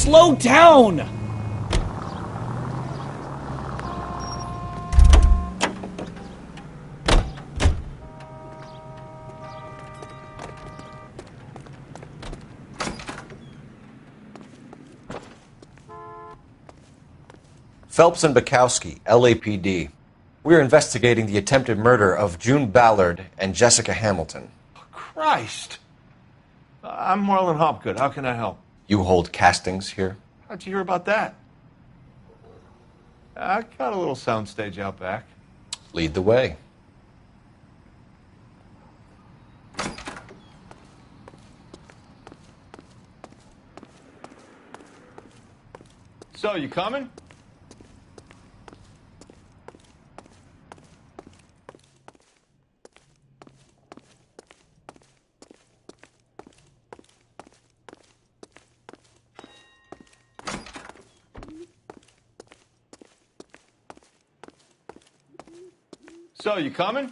slow down! Phelps and Bukowski, LAPD. We're investigating the attempted murder of June Ballard and Jessica Hamilton. Christ! I'm Marlon Hopgood. How can I help? You hold castings here? How'd you hear about that? I got a little soundstage out back. Lead the way. So, you coming? So, you coming?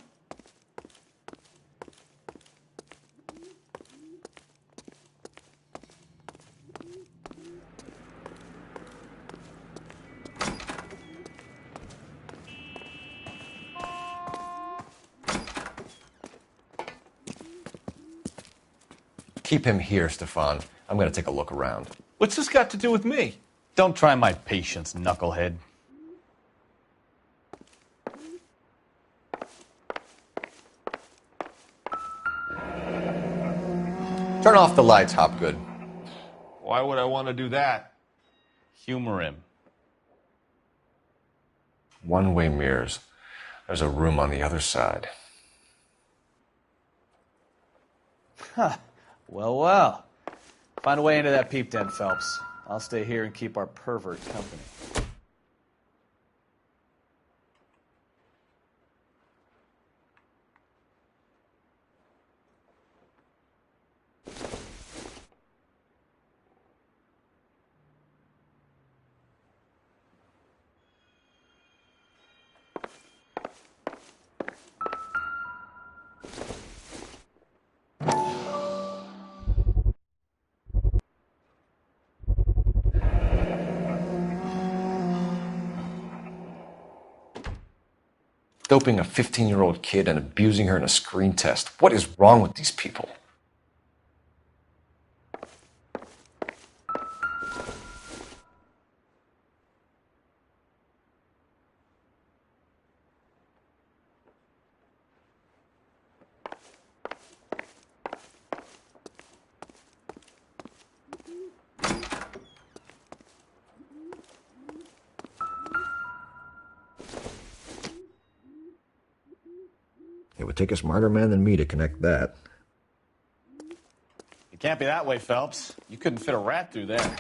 Keep him here, Stefan. I'm going to take a look around. What's this got to do with me? Don't try my patience, knucklehead. Turn off the lights, Hopgood. Why would I want to do that? Humor him. One-way mirrors. There's a room on the other side. Huh. Well, well. Find a way into that peep den, Phelps. I'll stay here and keep our pervert company. Doping a 15-year-old kid and abusing her in a screen test. What is wrong with these people? It would take a smarter man than me to connect that. It can't be that way, Phelps. You couldn't fit a rat through there.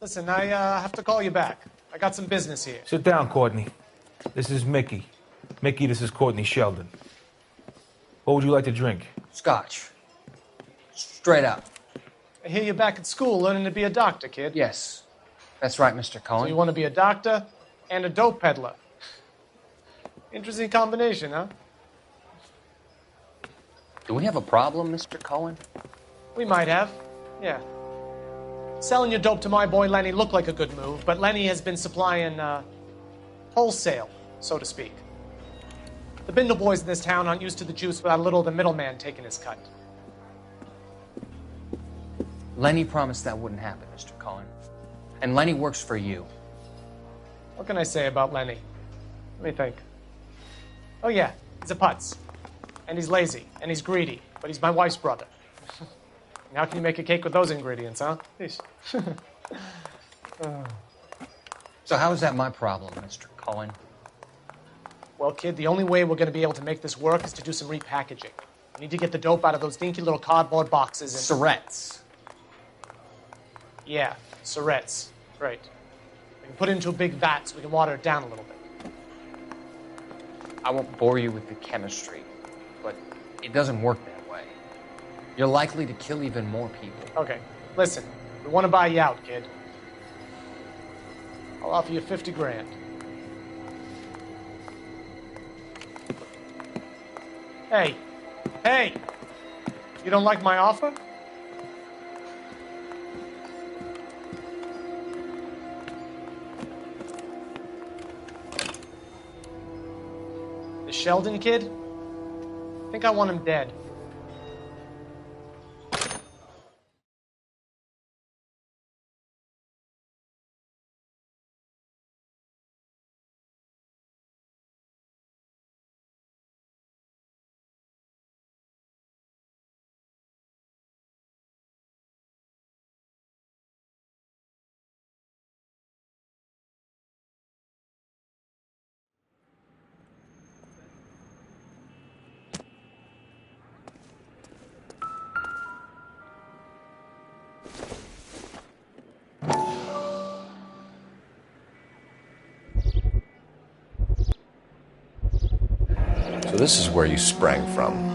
Listen, I have to call you back. I got some business here. Sit down, Courtney. This is Mickey. Mickey, this is Courtney Sheldon. What would you like to drink? Scotch. Straight up. I hear you're back at school learning to be a doctor, kid. Yes. That's right, Mr. So Cohen. you want to be a doctor and a dope peddler. Interesting combination, huh? Do we have a problem, Mr. Cohen? We might have. Yeah. Selling your dope to my boy Lenny looked like a good move, but Lenny has been supplying wholesale, so to speak. The Bindle boys in this town aren't used to the juice without a little of the middleman taking his cut. Lenny promised that wouldn't happen, Mr. Cohen. And Lenny works for you. What can I say about Lenny? Let me think. Oh yeah, he's a putz. And he's lazy. And he's greedy. But he's my wife's brother. And how can you make a cake with those ingredients, huh? Yeesh. So how is that my problem, Mr. Cohen? Well, kid, the only way we're going to be able to make this work is to do some repackaging. We need to get the dope out of those dinky little cardboard boxes and... Surrettes. Yeah, Surrettes. Right. We can put it into a big vat so we can water it down a little bit. I won't bore you with the chemistry, but it doesn't work that way. You're likely to kill even more people. Okay, listen. We want to buy you out, kid. I'll offer you 50 grand. Hey. Hey! You don't like my offer? The Sheldon kid? I think I want him dead. So this is where you sprang from.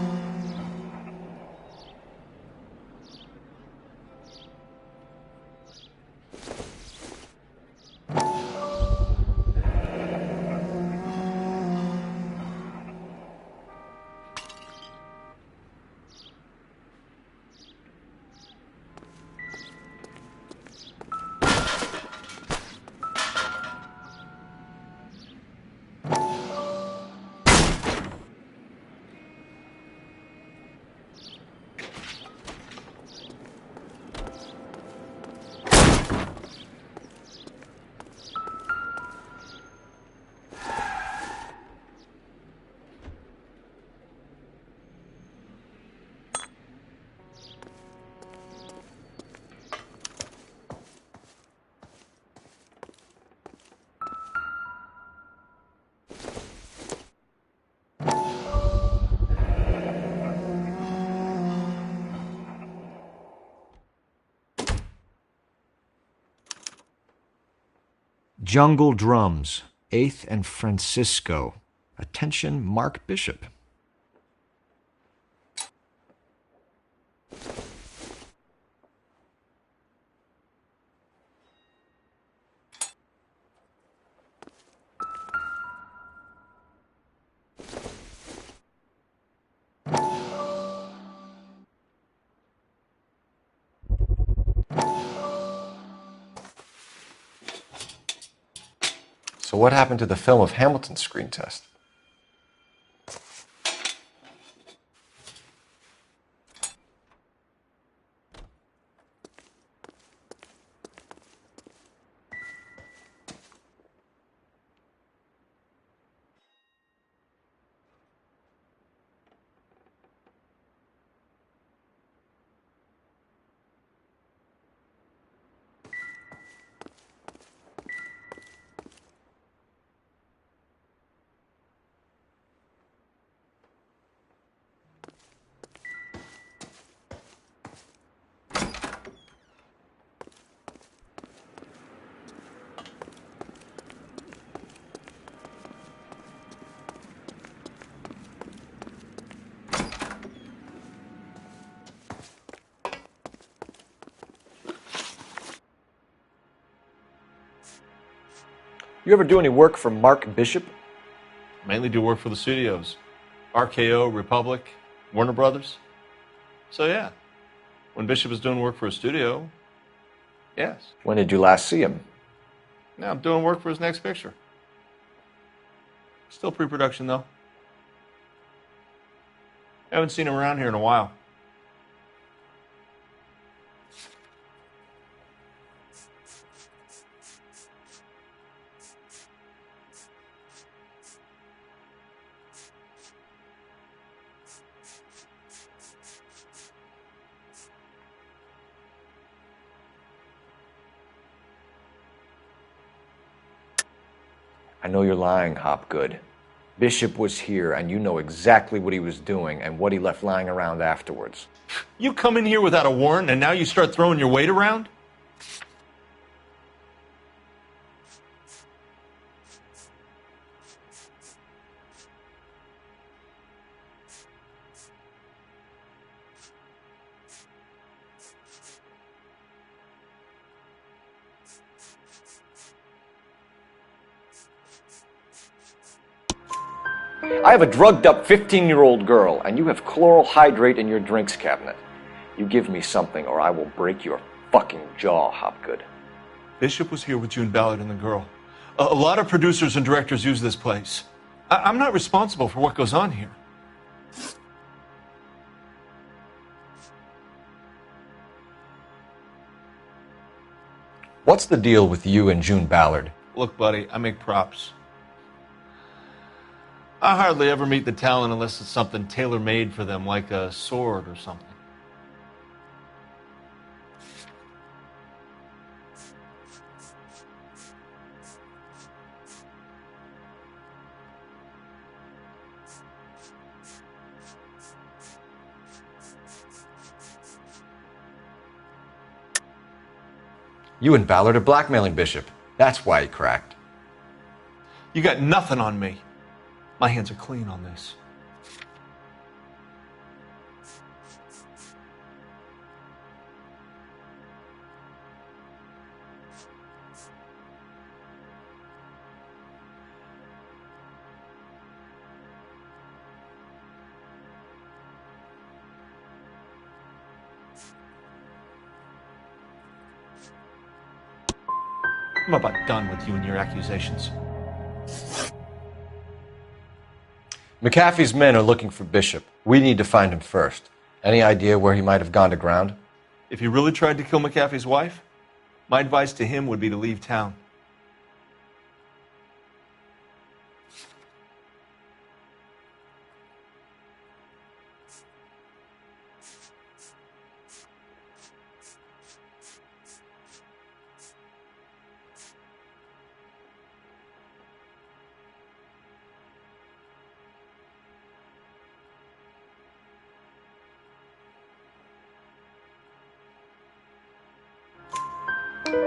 Jungle Drums, 8th and Francisco. Attention, Mark Bishop. So what happened to the film of Hamilton's screen test? You ever do any work for Mark Bishop? Mainly do work for the studios. RKO, Republic, Warner Brothers. So yeah, when Bishop is doing work for a studio, yes. When did you last see him? Now I'm doing work for his next picture. Still pre-production though. Haven't seen him around here in a while. I know you're lying, Hopgood. Bishop was here, and you know exactly what he was doing and what he left lying around afterwards. You come in here without a warrant, and now you start throwing your weight around? I have a drugged-up 15-year-old girl, and you have chloral hydrate in your drinks cabinet. You give me something, or I will break your fucking jaw, Hopgood. Bishop was here with June Ballard and the girl. A lot of producers and directors use this place. I'm not responsible for what goes on here. What's the deal with you and June Ballard? Look, buddy, I make props. I hardly ever meet the talent unless it's something tailor-made for them, like a sword or something. You and Ballard are blackmailing Bishop. That's why he cracked. You got nothing on me. My hands are clean on this. I'm about done with you and your accusations. McAfee's men are looking for Bishop. We need to find him first. Any idea where he might have gone to ground? If he really tried to kill McAfee's wife, my advice to him would be to leave town.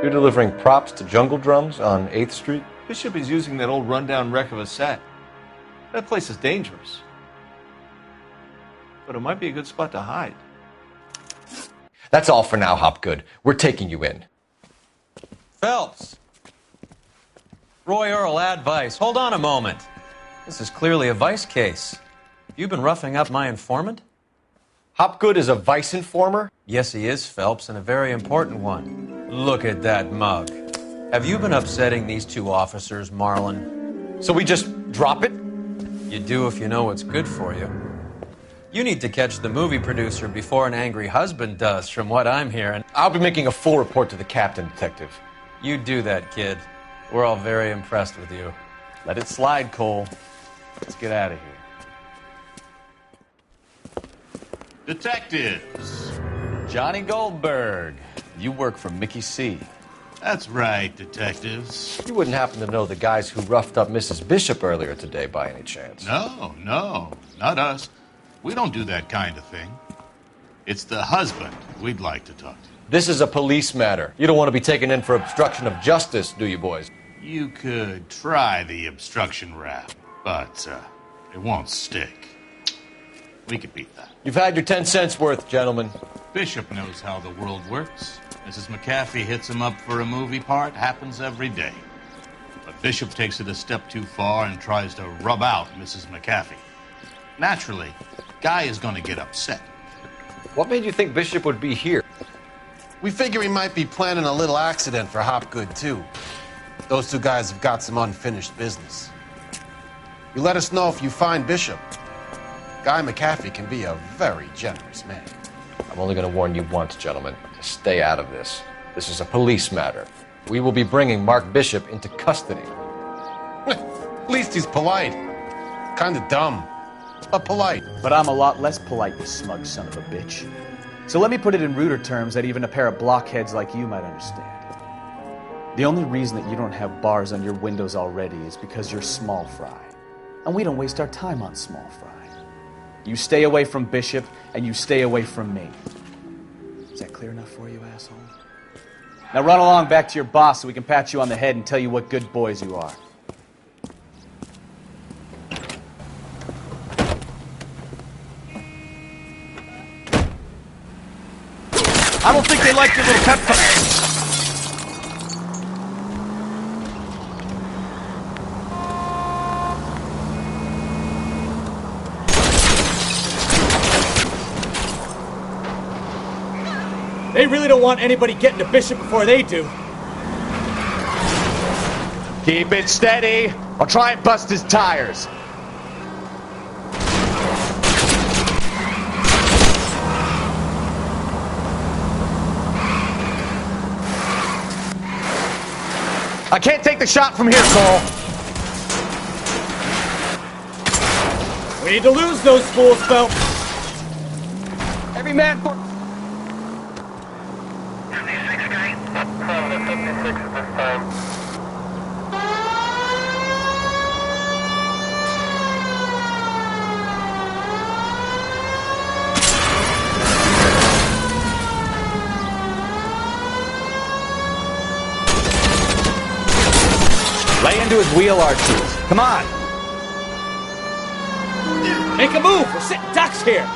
You're delivering props to Jungle Drums on 8th Street? Bishop is using that old rundown wreck of a set. That place is dangerous. But it might be a good spot to hide. That's all for now, Hopgood. We're taking you in. Phelps! Roy Earl, ad vice. Hold on a moment. This is clearly a vice case. You've been roughing up my informant? Hopgood is a vice informer? Yes, he is, Phelps, and a very important one. Look at that mug. Have you been upsetting these two officers, Marlin? So we just drop it? You do if you know what's good for you. You need to catch the movie producer before an angry husband does, from what I'm hearing. I'll be making a full report to the captain, Detective. You do that, kid. We're all very impressed with you. Let it slide, Cole. Let's get out of here. Detectives. Johnny Goldberg. You work for Mickey C. That's right, detectives. You wouldn't happen to know the guys who roughed up Mrs. Bishop earlier today by any chance? No, not us. We don't do that kind of thing. It's the husband we'd like to talk to. This is a police matter. You don't want to be taken in for obstruction of justice, do you, boys? You could try the obstruction rap, but it won't stick. We could beat that. You've had your 10 cents worth, gentlemen. Bishop knows how the world works. Mrs. McAfee hits him up for a movie part. Happens every day. But Bishop takes it a step too far and tries to rub out Mrs. McAfee. Naturally, Guy is going to get upset. What made you think Bishop would be here? We figure he might be planning a little accident for Hopgood, too. Those two guys have got some unfinished business. You let us know if you find Bishop. Guy McAfee can be a very generous man. I'm only going to warn you once, gentlemen, to stay out of this. This is a police matter. We will be bringing Mark Bishop into custody. At least he's polite. Kind of dumb, but polite. But I'm a lot less polite, you smug son of a bitch. So let me put it in ruder terms that even a pair of blockheads like you might understand. The only reason that you don't have bars on your windows already is because you're small fry. And we don't waste our time on small fry. You stay away from Bishop, and you stay away from me. Is that clear enough for you, asshole? Now run along back to your boss so we can pat you on the head and tell you what good boys you are. I don't think they like your little pep talk. They really don't want anybody getting to Bishop before they do. Keep it steady. I'll try and bust his tires. I can't take the shot from here, Cole. We need to lose those fools, Phelps. Every man for... Lay into his wheel arches. Come on. Make a move. We're sitting ducks here.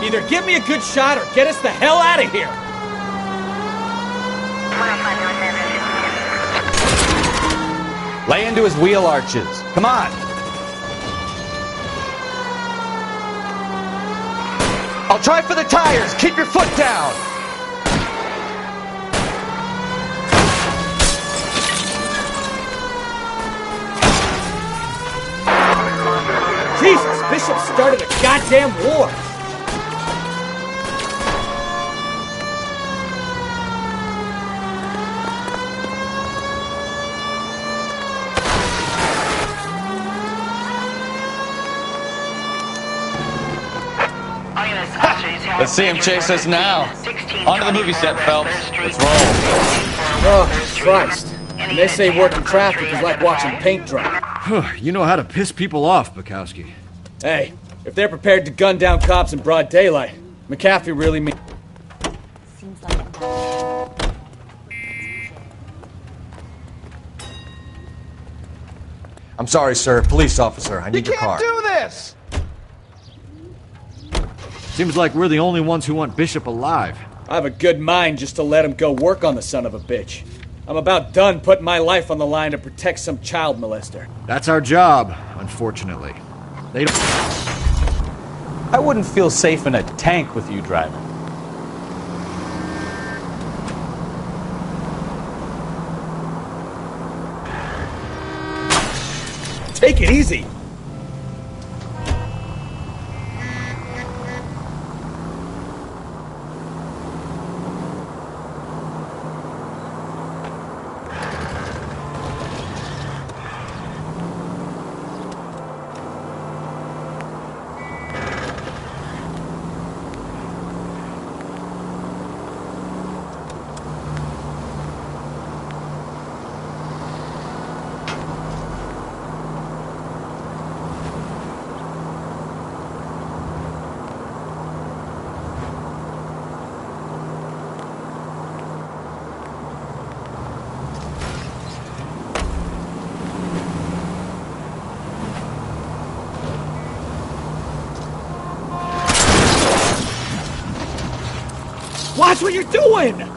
Either give me a good shot or get us the hell out of here. Lay into his wheel arches. Come on. I'll try for the tires. Keep your foot down. Jesus, Bishop started a goddamn war. Let's see him chase us now. On to the movie set, Phelps. Let's roll. Oh, Christ. And they say working traffic is like watching paint dry. You know how to piss people off, Bukowski. Hey, if they're prepared to gun down cops in broad daylight, McAfee really means... Seems like I'm sorry, sir. Police officer, I need your car. You can't do this! Seems like we're the only ones who want Bishop alive. I have a good mind just to let him go work on the son of a bitch. I'm about done putting my life on the line to protect some child molester. That's our job, unfortunately. They don't... I wouldn't feel safe in a tank with you driving. Take it easy. Watch what you're doing!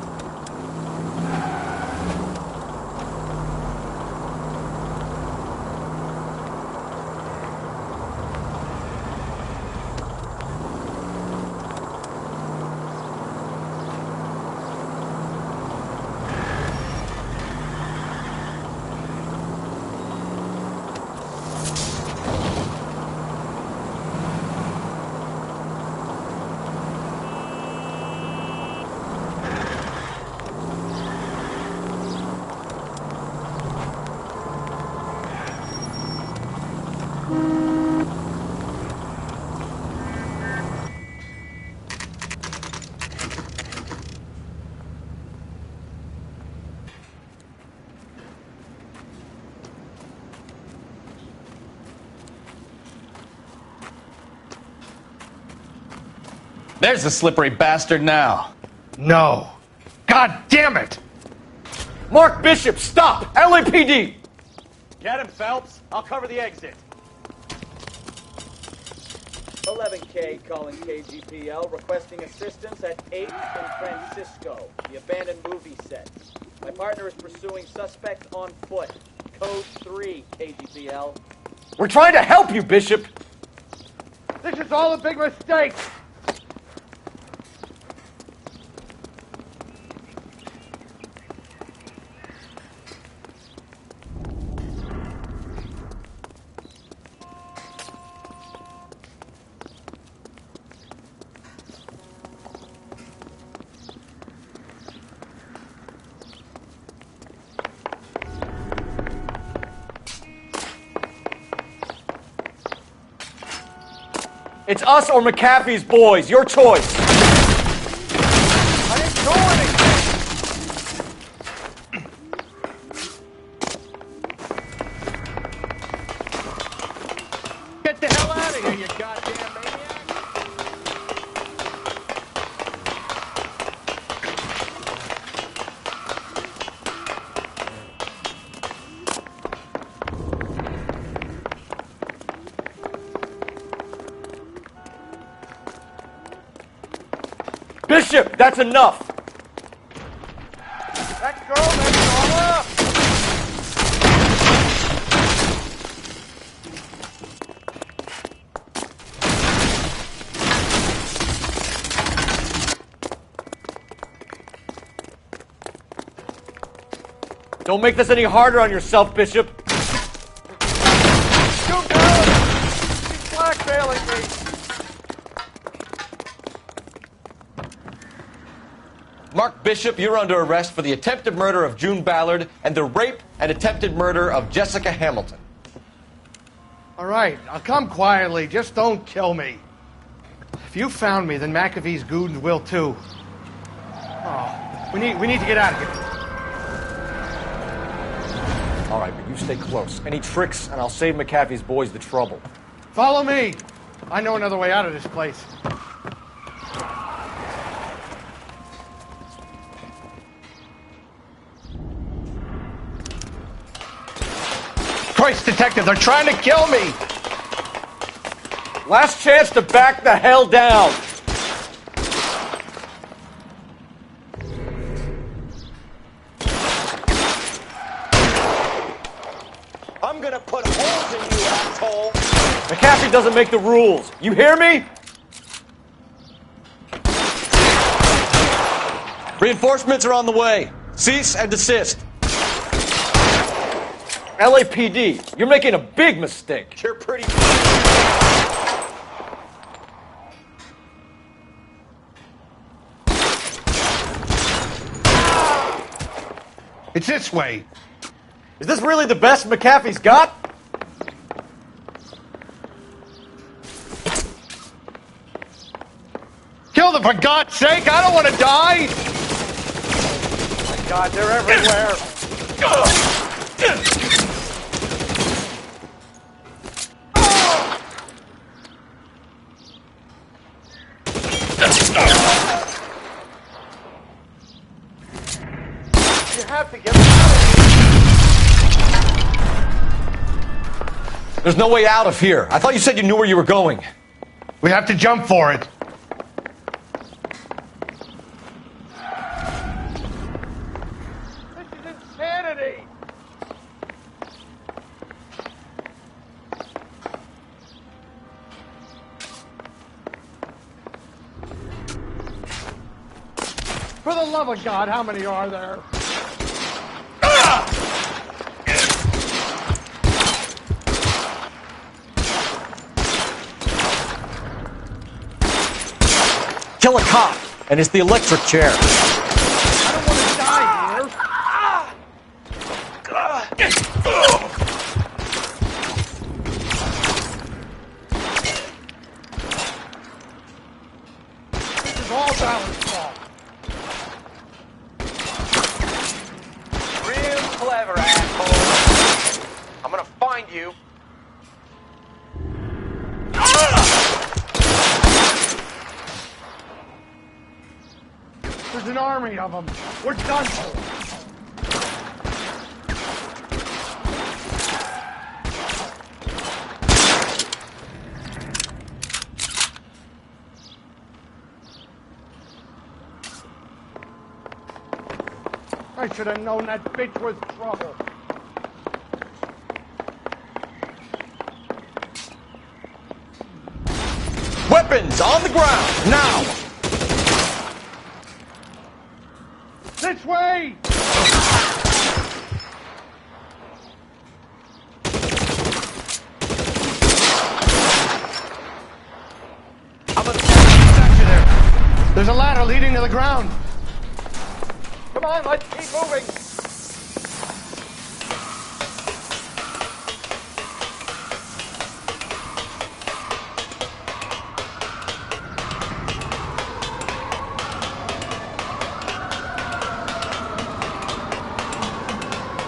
There's the slippery bastard now. No. God damn it! Mark Bishop, stop! LAPD! Get him, Phelps. I'll cover the exit. 11K calling KGPL, requesting assistance at 8th and Francisco, the abandoned movie set. My partner is pursuing suspect on foot. Code 3, KGPL. We're trying to help you, Bishop! This is all a big mistake! It's us or McAfee's boys. Your choice. I didn't do anything! Get the hell out of here, you goddamn maniac! Bishop, that's enough. That girl made it all up! Don't make this any harder on yourself, Bishop. You girl! She's blackmailing me! Mark Bishop, you're under arrest for the attempted murder of June Ballard and the rape and attempted murder of Jessica Hamilton. All right, I'll come quietly. Just don't kill me. If you found me, then McAfee's goons will too. Oh, we need to get out of here. All right, but you stay close. Any tricks, and I'll save McAfee's boys the trouble. Follow me. I know another way out of this place. Christ, detective, they're trying to kill me! Last chance to back the hell down. I'm gonna put holes in you, asshole! McAfee doesn't make the rules. You hear me? Reinforcements are on the way. Cease and desist. LAPD, you're making a big mistake. You're pretty... It's this way. Is this really the best McAfee's got? Kill them, for God's sake! I don't want to die! Oh my God, they're everywhere! You have to get out. There's no way out of here. I thought you said you knew where you were going. We have to jump for it. This is insanity! For the love of God, how many are there? Kill a cop, and it's the electric chair. I don't want to die here. This is all Ballard's fault. Real clever, asshole. I'm gonna find you. There's an army of them. We're done for. I should have known that bitch was trouble. Weapons on the ground, now! This way! I'm gonna statue there. There's a ladder leading to the ground. Come on, let's keep moving.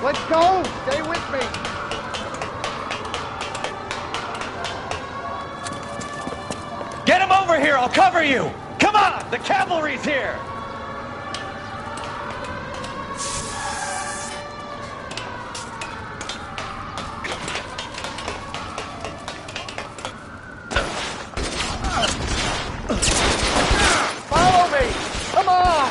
Let's go! Stay with me! Get him over here! I'll cover you! Come on! The cavalry's here! Follow me! Come on!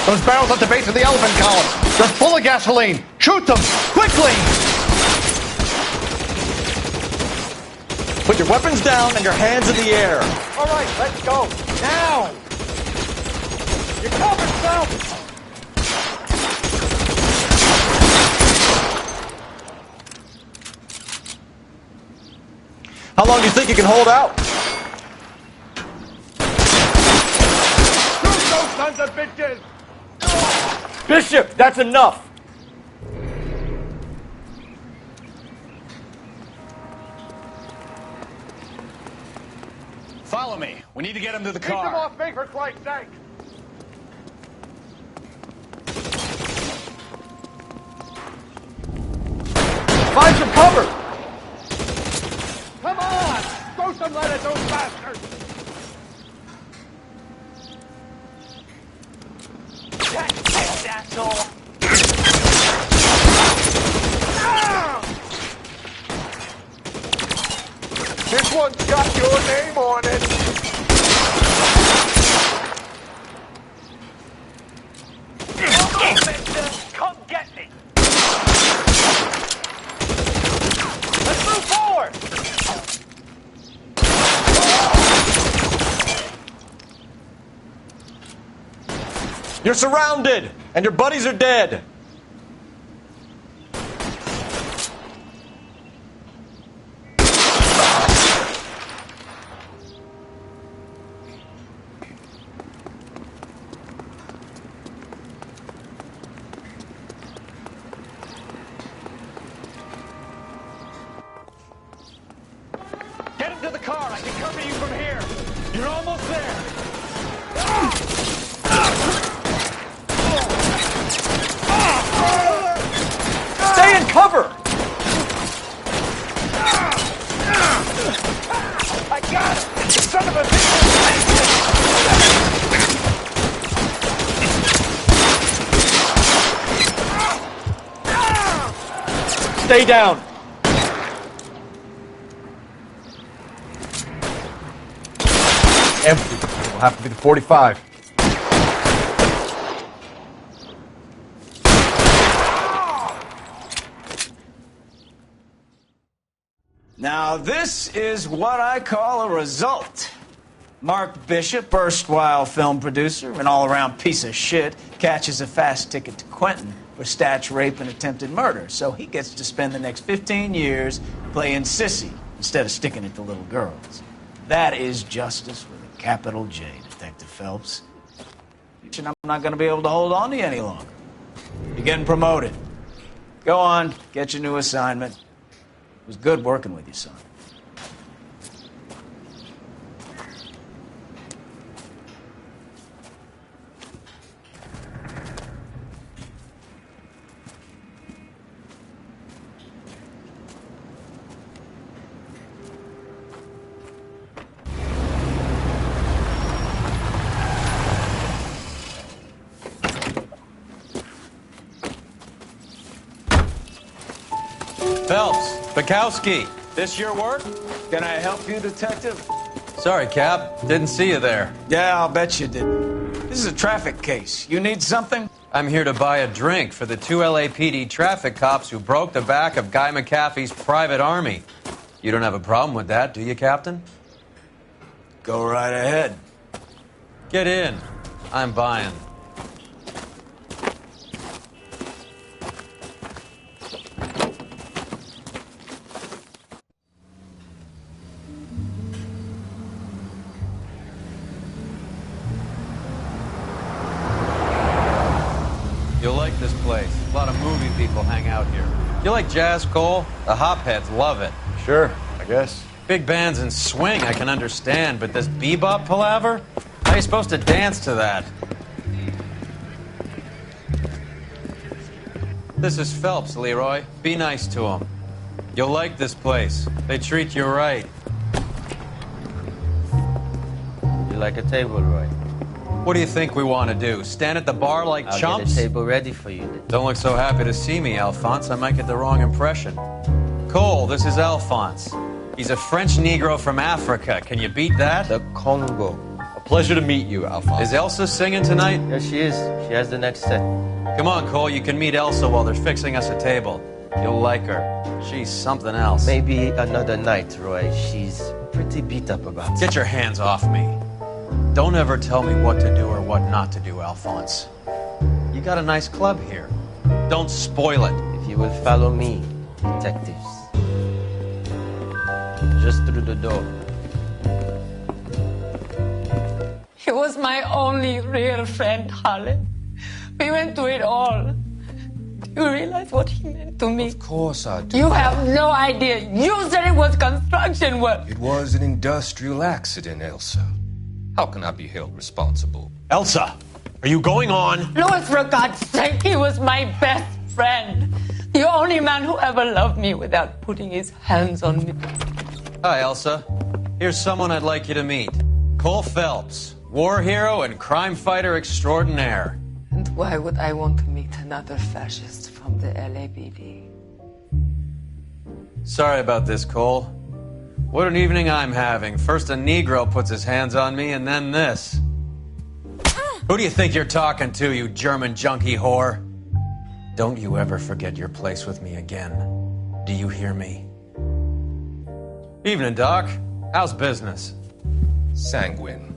Those barrels at the base of the elephant column. They're full of gasoline. Shoot them! Quickly! Put your weapons down and your hands in the air. All right, let's go. Now! You're covered, Phelps! How long do you think you can hold out? Shoot those sons of bitches! Bishop, that's enough! Follow me. We need to get him to the Keep them car. off me, for Christ's sake! Find some cover! Come on! Throw some lead at those bastards! Asshole! This one's got your name on it. Come get me. Let's move forward. You're surrounded, and your buddies are dead. Get him to the car. I can cover you from here. You're almost there. Stay in cover! I got it. Son of a bitch. Stay down. Empty. It'll have to be the 45. Now, this is what I call a result. Mark Bishop, erstwhile film producer and all-around piece of shit, catches a fast ticket to Quentin for statch rape and attempted murder, so he gets to spend the next 15 years playing sissy instead of sticking it to little girls. That is justice with a capital J, Detective Phelps. And I'm not going to be able to hold on to you any longer. You're getting promoted. Go on, get your new assignment. It was good working with you, son. Phelps, Bukowski, this your work? Can I help you, Detective? Sorry, Cap. Didn't see you there. Yeah, I'll bet you didn't. This is a traffic case. You need something? I'm here to buy a drink for the 2 LAPD traffic cops who broke the back of Guy McAfee's private army. You don't have a problem with that, do you, Captain? Go right ahead. Get in. I'm buying. You'll like this place. A lot of movie people hang out here. You like jazz, Cole? The hopheads love it. Sure, I guess. Big bands and swing I can understand, but this bebop palaver? How are you supposed to dance to that? This is Phelps, Leroy. Be nice to him. You'll like this place. They treat you right. You like a table, Roy? What do you think we want to do? Stand at the bar like I'll chumps? get a table ready for you. Don't look so happy to see me, Alphonse. I might get the wrong impression. Cole, this is Alphonse. He's a French Negro from Africa. Can you beat that? The Congo. A pleasure to meet you, Alphonse. Is Elsa singing tonight? Yes, she is. She has the next set. Come on, Cole. You can meet Elsa while they're fixing us a table. You'll like her. She's something else. Maybe another night, Roy. She's pretty beat up about it. Get your hands off me. Don't ever tell me what to do or what not to do, Alphonse. You got a nice club here. Don't spoil it. If you will follow me, detectives. Just through the door. He was my only real friend, Harlan. We went through it all. Do you realize what he meant to me? Of course I do. You have no idea. You said it was construction work. It was an industrial accident, Elsa. How can I be held responsible? Elsa, are you going on? Louis, for God's sake, he was my best friend. The only man who ever loved me without putting his hands on me. Hi, Elsa. Here's someone I'd like you to meet. Cole Phelps, war hero and crime fighter extraordinaire. And why would I want to meet another fascist from the LAPD? Sorry about this, Cole. What an evening I'm having. First a Negro puts his hands on me, and then this. Who do you think you're talking to, you German junkie whore? Don't you ever forget your place with me again. Do you hear me? Evening, Doc. How's business? Sanguine.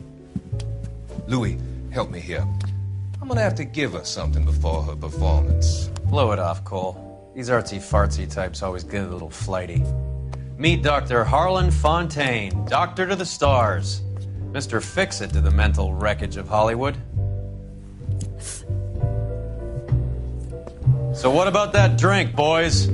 Louis, help me here. I'm gonna have to give her something before her performance. Blow it off, Cole. These artsy-fartsy types always get a little flighty. Meet Dr. Harlan Fontaine, doctor to the stars. Mr. Fix-It to the mental wreckage of Hollywood. So what about that drink, boys?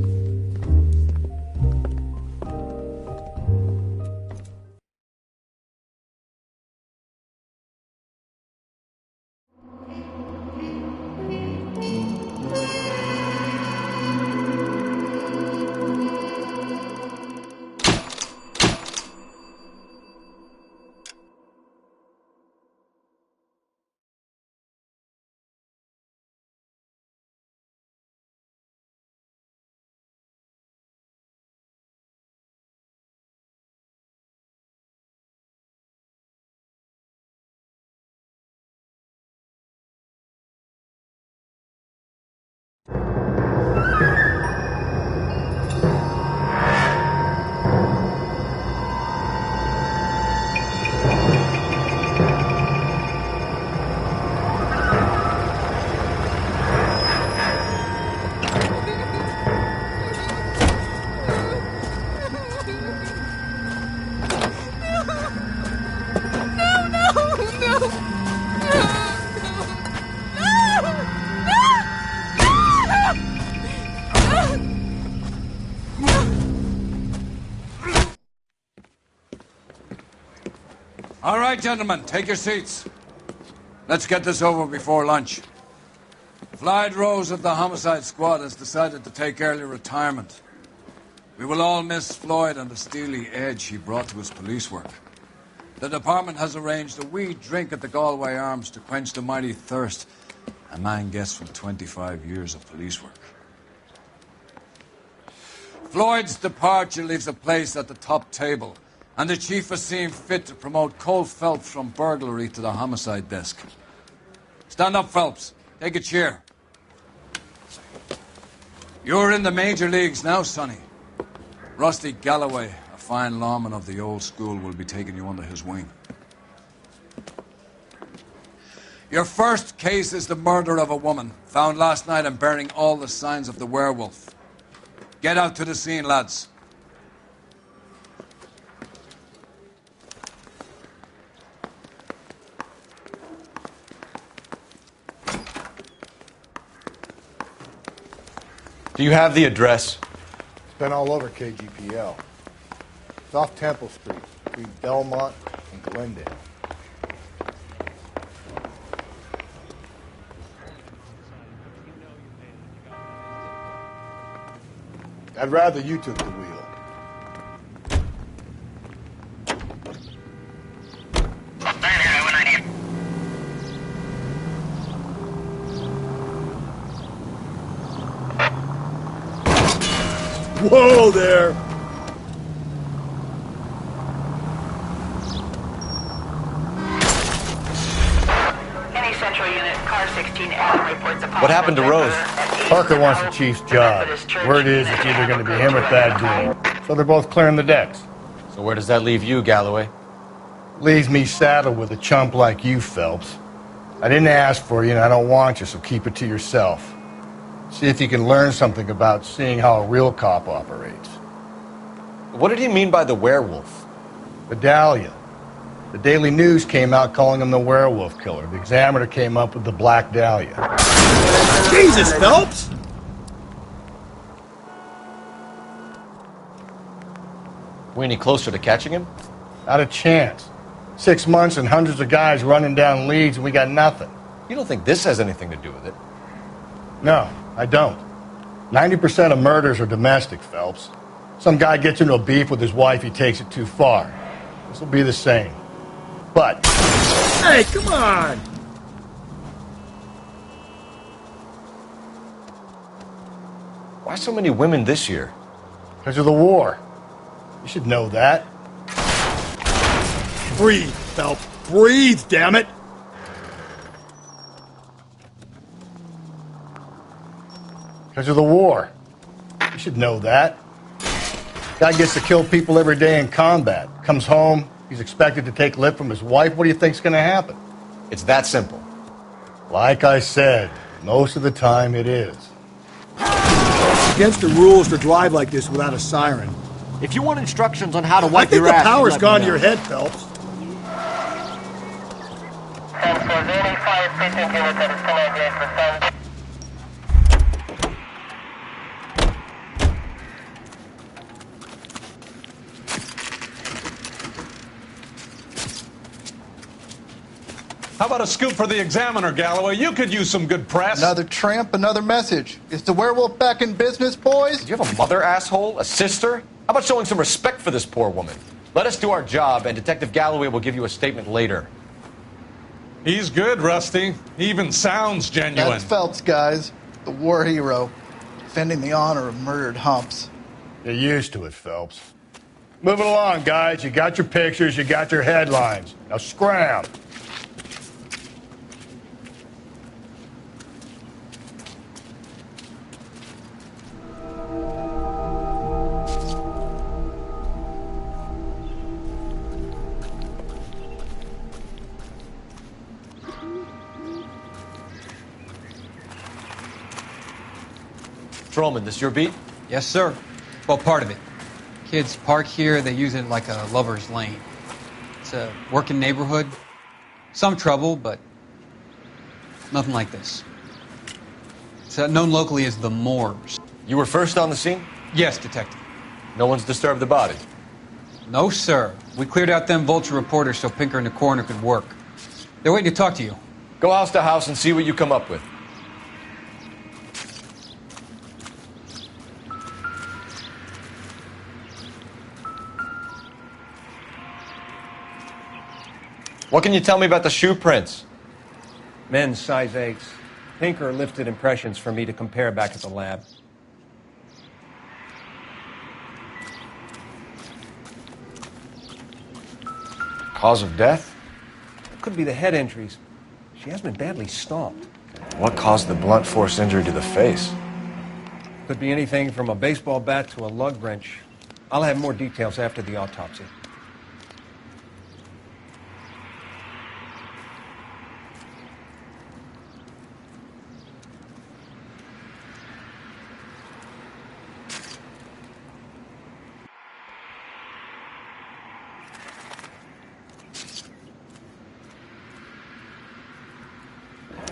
All right, gentlemen, take your seats. Let's get this over before lunch. Floyd Rose of the Homicide Squad has decided to take early retirement. We will all miss Floyd and the steely edge he brought to his police work. The department has arranged a wee drink at the Galway Arms to quench the mighty thirst a man gets from 25 years of police work. Floyd's departure leaves a place at the top table, and the chief has seen fit to promote Cole Phelps from burglary to the homicide desk. Stand up, Phelps. Take a chair. You're in the major leagues now, Sonny. Rusty Galloway, a fine lawman of the old school, will be taking you under his wing. Your first case is the murder of a woman, found last night and bearing all the signs of the werewolf. Get out to the scene, lads. Do you have the address? It's been all over KGPL. It's off Temple Street, between Belmont and Glendale. I'd rather you took the wheel. Whoa there! Any central unit, car 16 Adam reports a call. What happened to Rose? Parker wants the chief's job. Word is it's either going to be him or Thad Green. So they're both clearing the decks. So where does that leave you, Galloway? Leaves me saddled with a chump like you, Phelps. I didn't ask for you and I don't want you, so keep it to yourself. See if you can learn something about seeing how a real cop operates. What did he mean by the werewolf? The Dahlia. The Daily News came out calling him the werewolf killer. The Examiner came up with the Black Dahlia. Jesus, Phelps! We any closer to catching him? Not a chance. 6 months and hundreds of guys running down leads and we got nothing. You don't think this has anything to do with it? No, I don't. 90% of murders are domestic, Phelps. Some guy gets into a beef with his wife, he takes it too far. This will be the same. But... Hey, come on! Why so many women this year? Because of the war. You should know that. Breathe, Phelps. Breathe, damn it! Because of the war. You should know that. Guy gets to kill people every day in combat. Comes home, he's expected to take lip from his wife. What do you think's going to happen? It's that simple. Like I said, most of the time it is. Against the rules to drive like this without a siren. If you want instructions on how to wipe your I think ass, the power's let gone me to know. your head, Phelps. How about a scoop for the Examiner, Galloway? You could use some good press. Another tramp, another message. Is the werewolf back in business, boys? Do you have a mother, asshole? A sister? How about showing some respect for this poor woman? Let us do our job, and Detective Galloway will give you a statement later. He's good, Rusty. He even sounds genuine. That's Phelps, guys. The war hero. Defending the honor of murdered humps. You're used to it, Phelps. Move it along, guys. You got your pictures, you got your headlines. Now scram. Patrolman, this your beat? Yes, sir. Well, part of it. Kids park here, they use it like a lover's lane. It's a working neighborhood. Some trouble, but nothing like this. It's known locally as the Moors. You were first on the scene? Yes, Detective. No one's disturbed the body? No, sir. We cleared out them vulture reporters so Pinker and the coroner could work. They're waiting to talk to you. Go house to house and see what you come up with. What can you tell me about the shoe prints? Men's size 8s. Pinker lifted impressions for me to compare back at the lab. Cause of death? Could be the head injuries. She has been badly stomped. What caused the blunt force injury to the face? Could be anything from a baseball bat to a lug wrench. I'll have more details after the autopsy.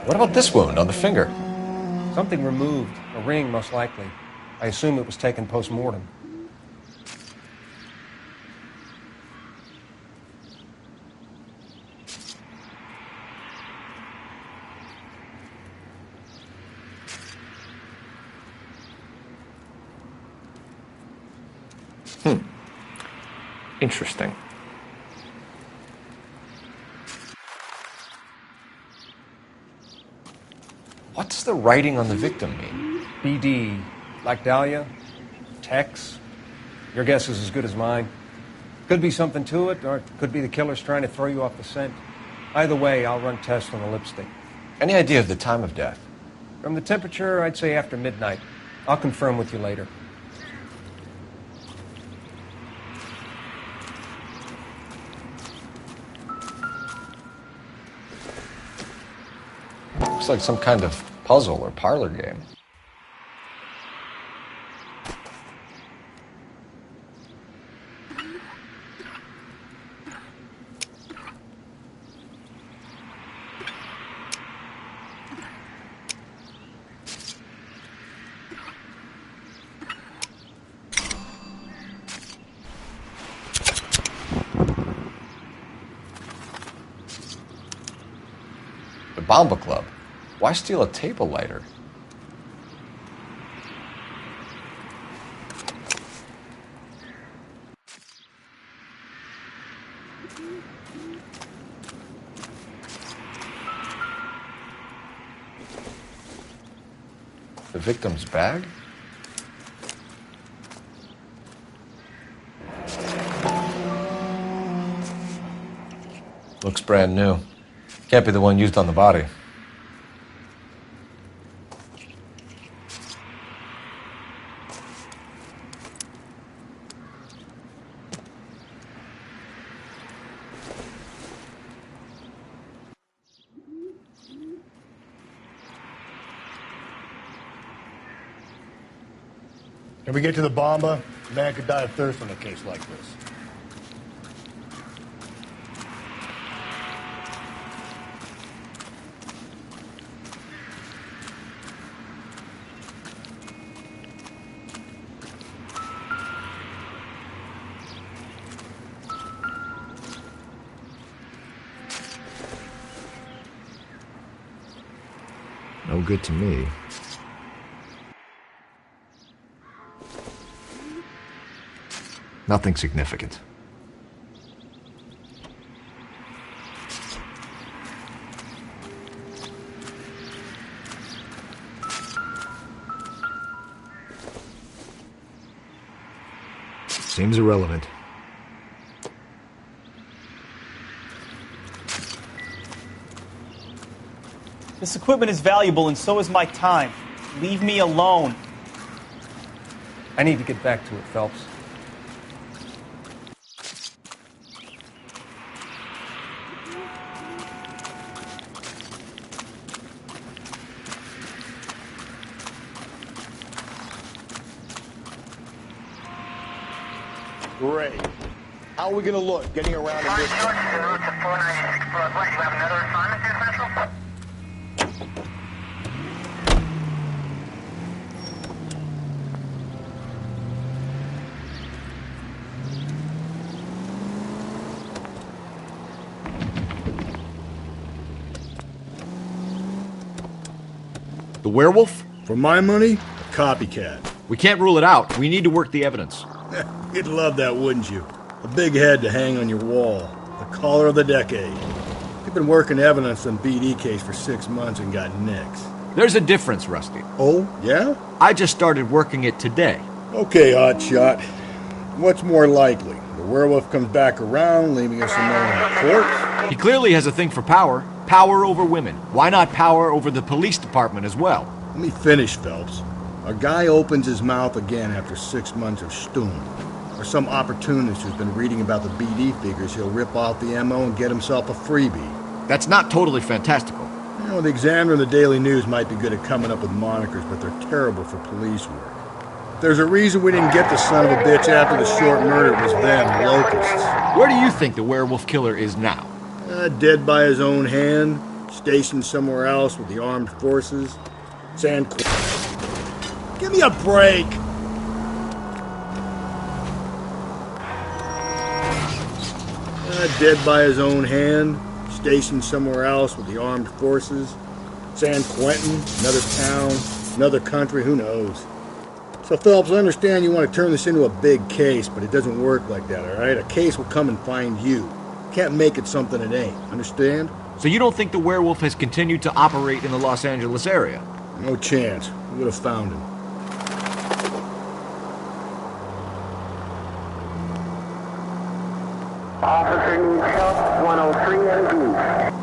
What about this wound on the finger? Something removed. A ring, most likely. I assume it was taken post-mortem. Interesting. What does the writing on the victim mean? BD. Like Dahlia? Tex? Your guess is as good as mine. Could be something to it, or it could be the killer's trying to throw you off the scent. Either way, I'll run tests on the lipstick. Any idea of the time of death? From the temperature, I'd say after midnight. I'll confirm with you later. Looks like some kind of puzzle or parlor game. The Bomba Club. Why steal a table lighter? The victim's bag? Looks brand new. Can't be the one used on the body. Can we get to the Bomba? A man could die of thirst on a case like this. No good to me. Nothing significant. Seems irrelevant. This equipment is valuable, and so is my time. Leave me alone. I need to get back to it, Phelps. Great. How are we gonna look getting around in this? The werewolf? For my money, a copycat. We can't rule it out. We need to work the evidence. You'd love that, wouldn't you? A big head to hang on your wall. The caller of the decade. You've been working evidence on BD case for 6 months and got nicks. There's a difference, Rusty. Oh, yeah? I just started working it today. Okay, hotshot. What's more likely? The werewolf comes back around, leaving us a corpse? He clearly has a thing for power. Power over women. Why not power over the police department as well? Let me finish, Phelps. A guy opens his mouth again after 6 months of stewing. Or some opportunist who's been reading about the BD figures he'll rip off the MO and get himself a freebie. That's not totally fantastical. You know, the Examiner and the Daily News might be good at coming up with monikers, but they're terrible for police work. There's a reason we didn't get the son of a bitch after the short murder. It was them, locusts. Where do you think the werewolf killer is now? Dead by his own hand, stationed somewhere else with the armed forces. Give me a break! Dead by his own hand, stationed somewhere else with the armed forces. San Quentin, another town, another country, who knows? So, Phelps, I understand you want to turn this into a big case, but it doesn't work like that, all right? A case will come and find you. Can't make it something it ain't, understand? So you don't think the werewolf has continued to operate in the Los Angeles area? No chance. We would have found him. Officer needs help, 103 MD.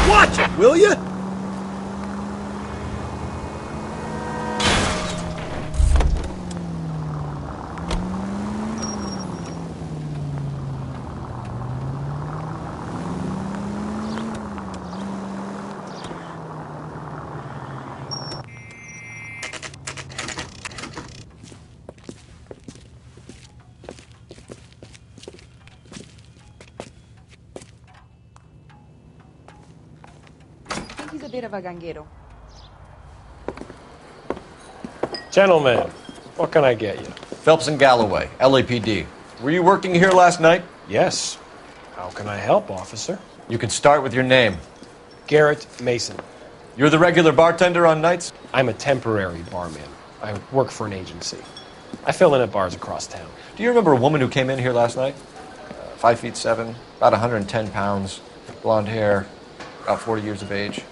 Watch it, will you? He's a bit of a ganguero. Gentlemen, what can I get you? Phelps and Galloway, LAPD. Were you working here last night? Yes. How can I help, officer? You can start with your name. Garrett Mason. You're the regular bartender on nights? I'm a temporary barman. I work for an agency. I fill in at bars across town. Do you remember a woman who came in here last night? 5'7", about 110 pounds, blonde hair, about 40 years of age.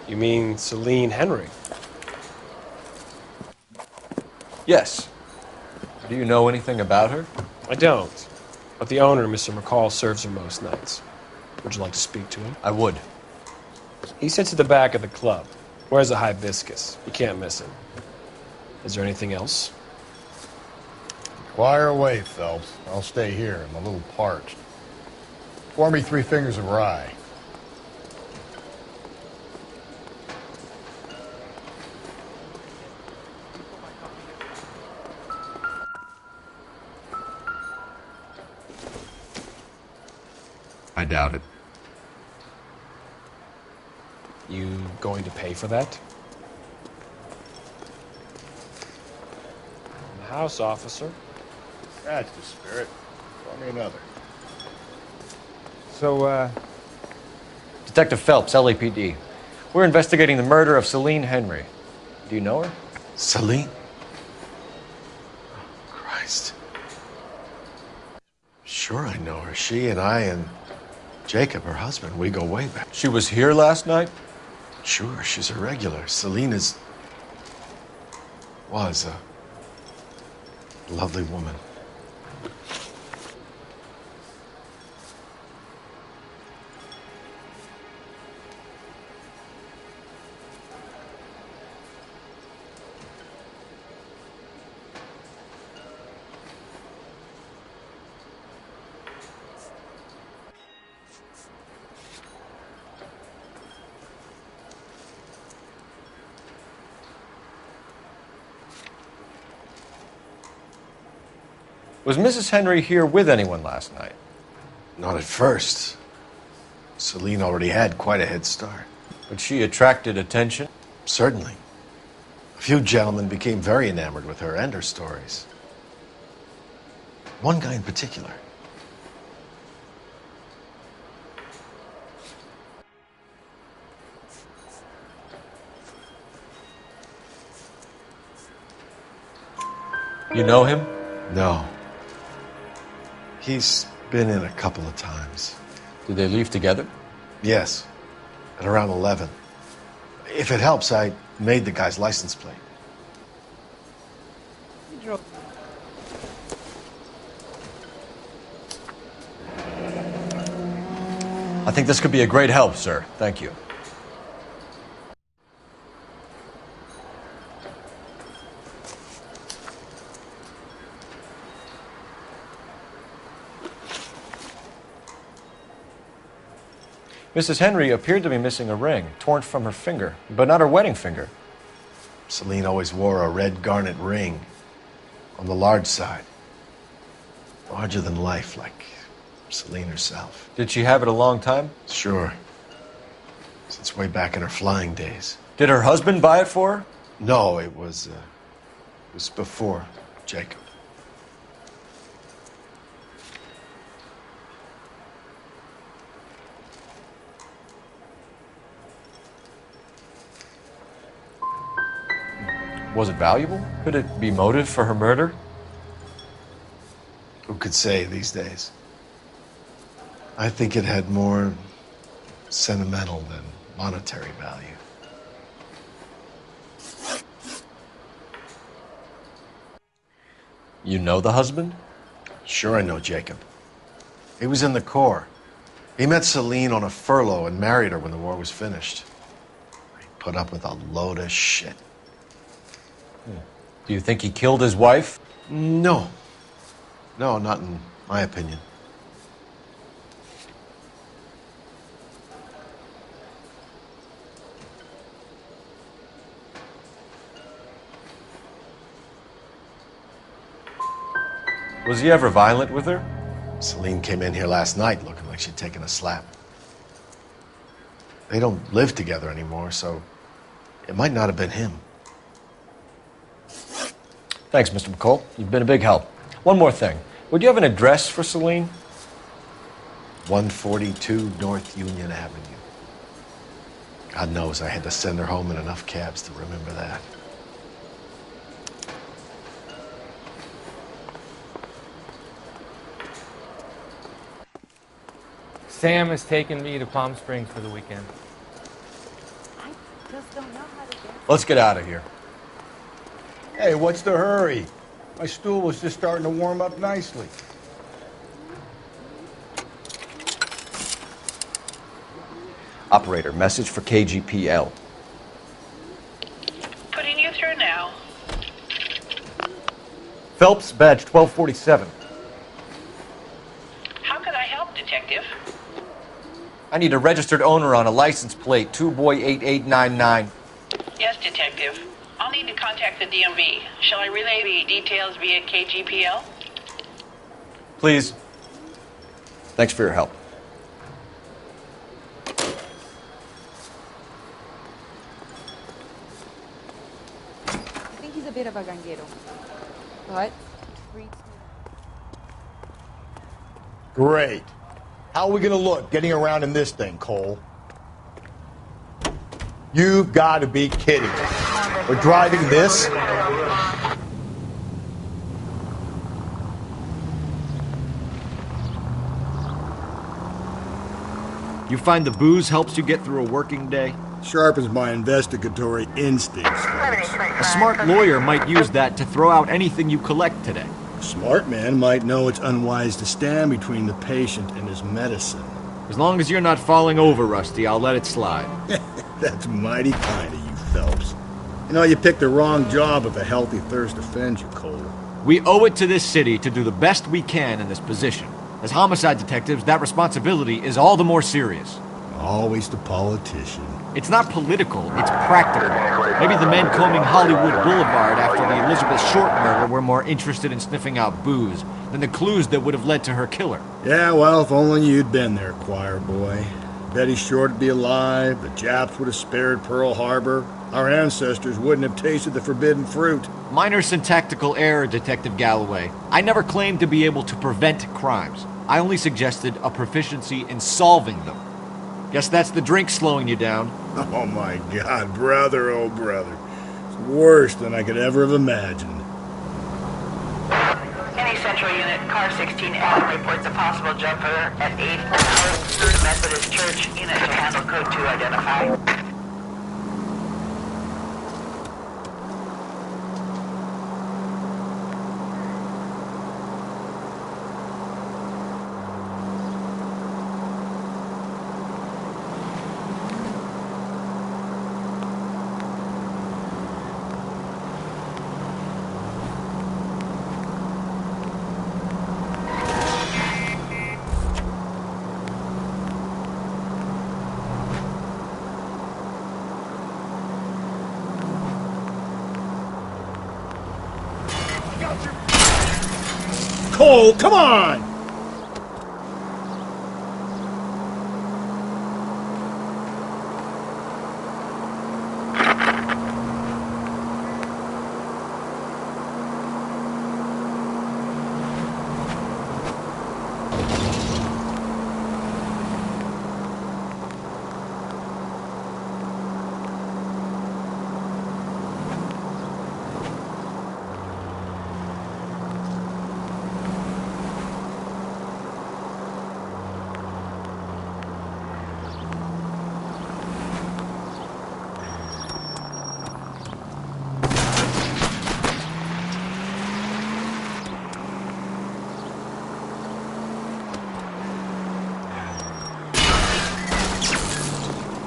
You mean Celine Henry? Yes. Do you know anything about her? I don't. But the owner, Mr. McCall, serves her most nights. Would you like to speak to him? I would. He sits at the back of the club. Wears a hibiscus. You can't miss him. Is there anything else? Fire away, Phelps. I'll stay here. I'm a little parched. Pour me 3 fingers of rye. I doubt it. You going to pay for that? In the house, officer. That's the spirit. Pour me another. So, Detective Phelps, LAPD. We're investigating the murder of Celine Henry. Do you know her? Celine? Oh, Christ. Sure I know her. She and I and Jacob, her husband, we go way back. She was here last night? Sure, she's a regular. Celine was a lovely woman. Was Mrs. Henry here with anyone last night? Not at first. Celine already had quite a head start. But she attracted attention? Certainly. A few gentlemen became very enamored with her and her stories. One guy in particular. You know him? No. He's been in a couple of times. Did they leave together? Yes. At around 11. If it helps, I made the guy's license plate. I think this could be a great help, sir. Thank you. Mrs. Henry appeared to be missing a ring, torn from her finger, but not her wedding finger. Celine always wore a red garnet ring on the large side. Larger than life, like Celine herself. Did she have it a long time? Sure. Since way back in her flying days. Did her husband buy it for her? No, it was before Jacob. Was it valuable? Could it be motive for her murder? Who could say these days? I think it had more sentimental than monetary value. You know the husband? Sure I know Jacob. He was in the Corps. He met Celine on a furlough and married her when the war was finished. He put up with a load of shit. Do you think he killed his wife? No. No, not in my opinion. Was he ever violent with her? Celine came in here last night looking like she'd taken a slap. They don't live together anymore, so it might not have been him. Thanks, Mr. McCall. You've been a big help. One more thing. Would you have an address for Celine? 142 North Union Avenue. God knows I had to send her home in enough cabs to remember that. Sam has taken me to Palm Springs for the weekend. I just don't know how to get. Let's get out of here. Hey, what's the hurry? My stool was just starting to warm up nicely. Operator, message for KGPL. Putting you through now. Phelps, badge 1247. How can I help, Detective? I need a registered owner on a license plate, 2boy8899. Yes, Detective. I'll need to contact the DMV. Shall I relay the details via KGPL? Please. Thanks for your help. I think he's a bit of a ganguero. But Great. How are we gonna look getting around in this thing, Cole? You've got to be kidding me. We're driving this? You find the booze helps you get through a working day? Sharpens my investigatory instincts. A smart lawyer might use that to throw out anything you collect today. A smart man might know it's unwise to stand between the patient and his medicine. As long as you're not falling over, Rusty, I'll let it slide. That's mighty kind of you, Phelps. You know, you picked the wrong job if a healthy thirst offends you, Cole. We owe it to this city to do the best we can in this position. As homicide detectives, that responsibility is all the more serious. Always the politician. It's not political, it's practical. Maybe the men combing Hollywood Boulevard after the Elizabeth Short murder were more interested in sniffing out booze than the clues that would have led to her killer. Yeah, well, if only you'd been there, choir boy. Betty Short would be alive, the Japs would have spared Pearl Harbor, Our ancestors wouldn't have tasted the forbidden fruit. Minor syntactical error, Detective Galloway. I never claimed to be able to prevent crimes. I only suggested a proficiency in solving them. Guess that's the drink slowing you down. Oh my God, brother, oh brother. It's worse than I could ever have imagined. Any Central Unit, Car 16 Adam reports a possible jumper at 8 Methodist Church. Unit to handle code 2 identify. Cole, come on!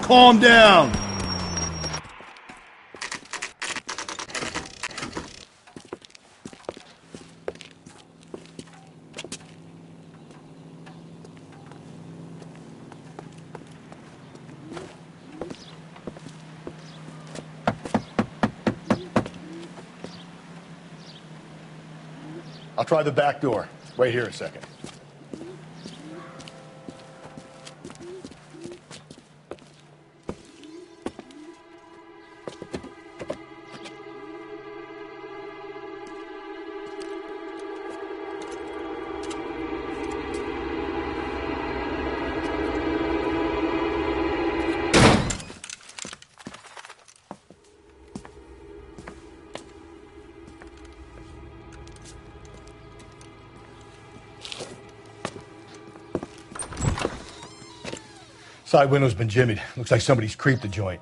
Calm down! I'll try the back door. Wait here a second. Side window's been jimmied. Looks like somebody's creeped the joint.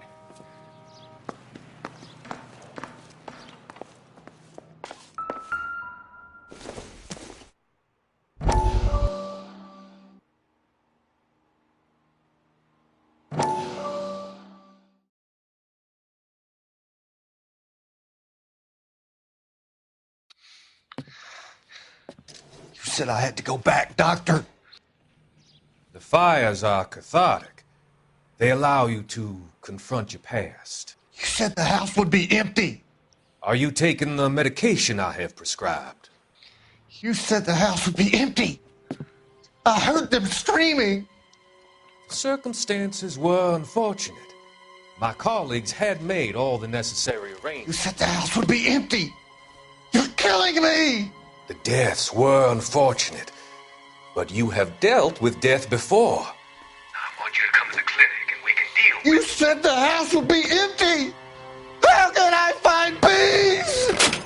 You said I had to go back, Doctor. The fires are cathartic. They allow you to confront your past. You said the house would be empty. Are you taking the medication I have prescribed? You said the house would be empty. I heard them screaming. Circumstances were unfortunate. My colleagues had made all the necessary You arrangements. said the house would be empty. You're killing me. The deaths were unfortunate, but you have dealt with death before. I want you to come to the clinic and we can deal. You said the house would be empty. How can I find peace?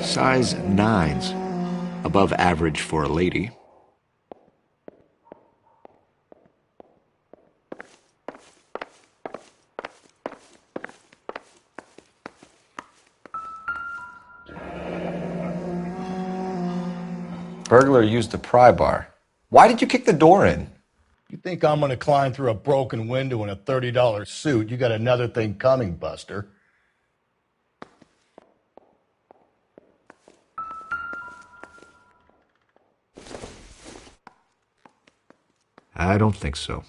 Size 9s. Above average for a lady. Burglar used the pry bar. Why did you kick the door in? You think I'm gonna climb through a broken window in a $30 suit? You got another thing coming, Buster. I don't think so.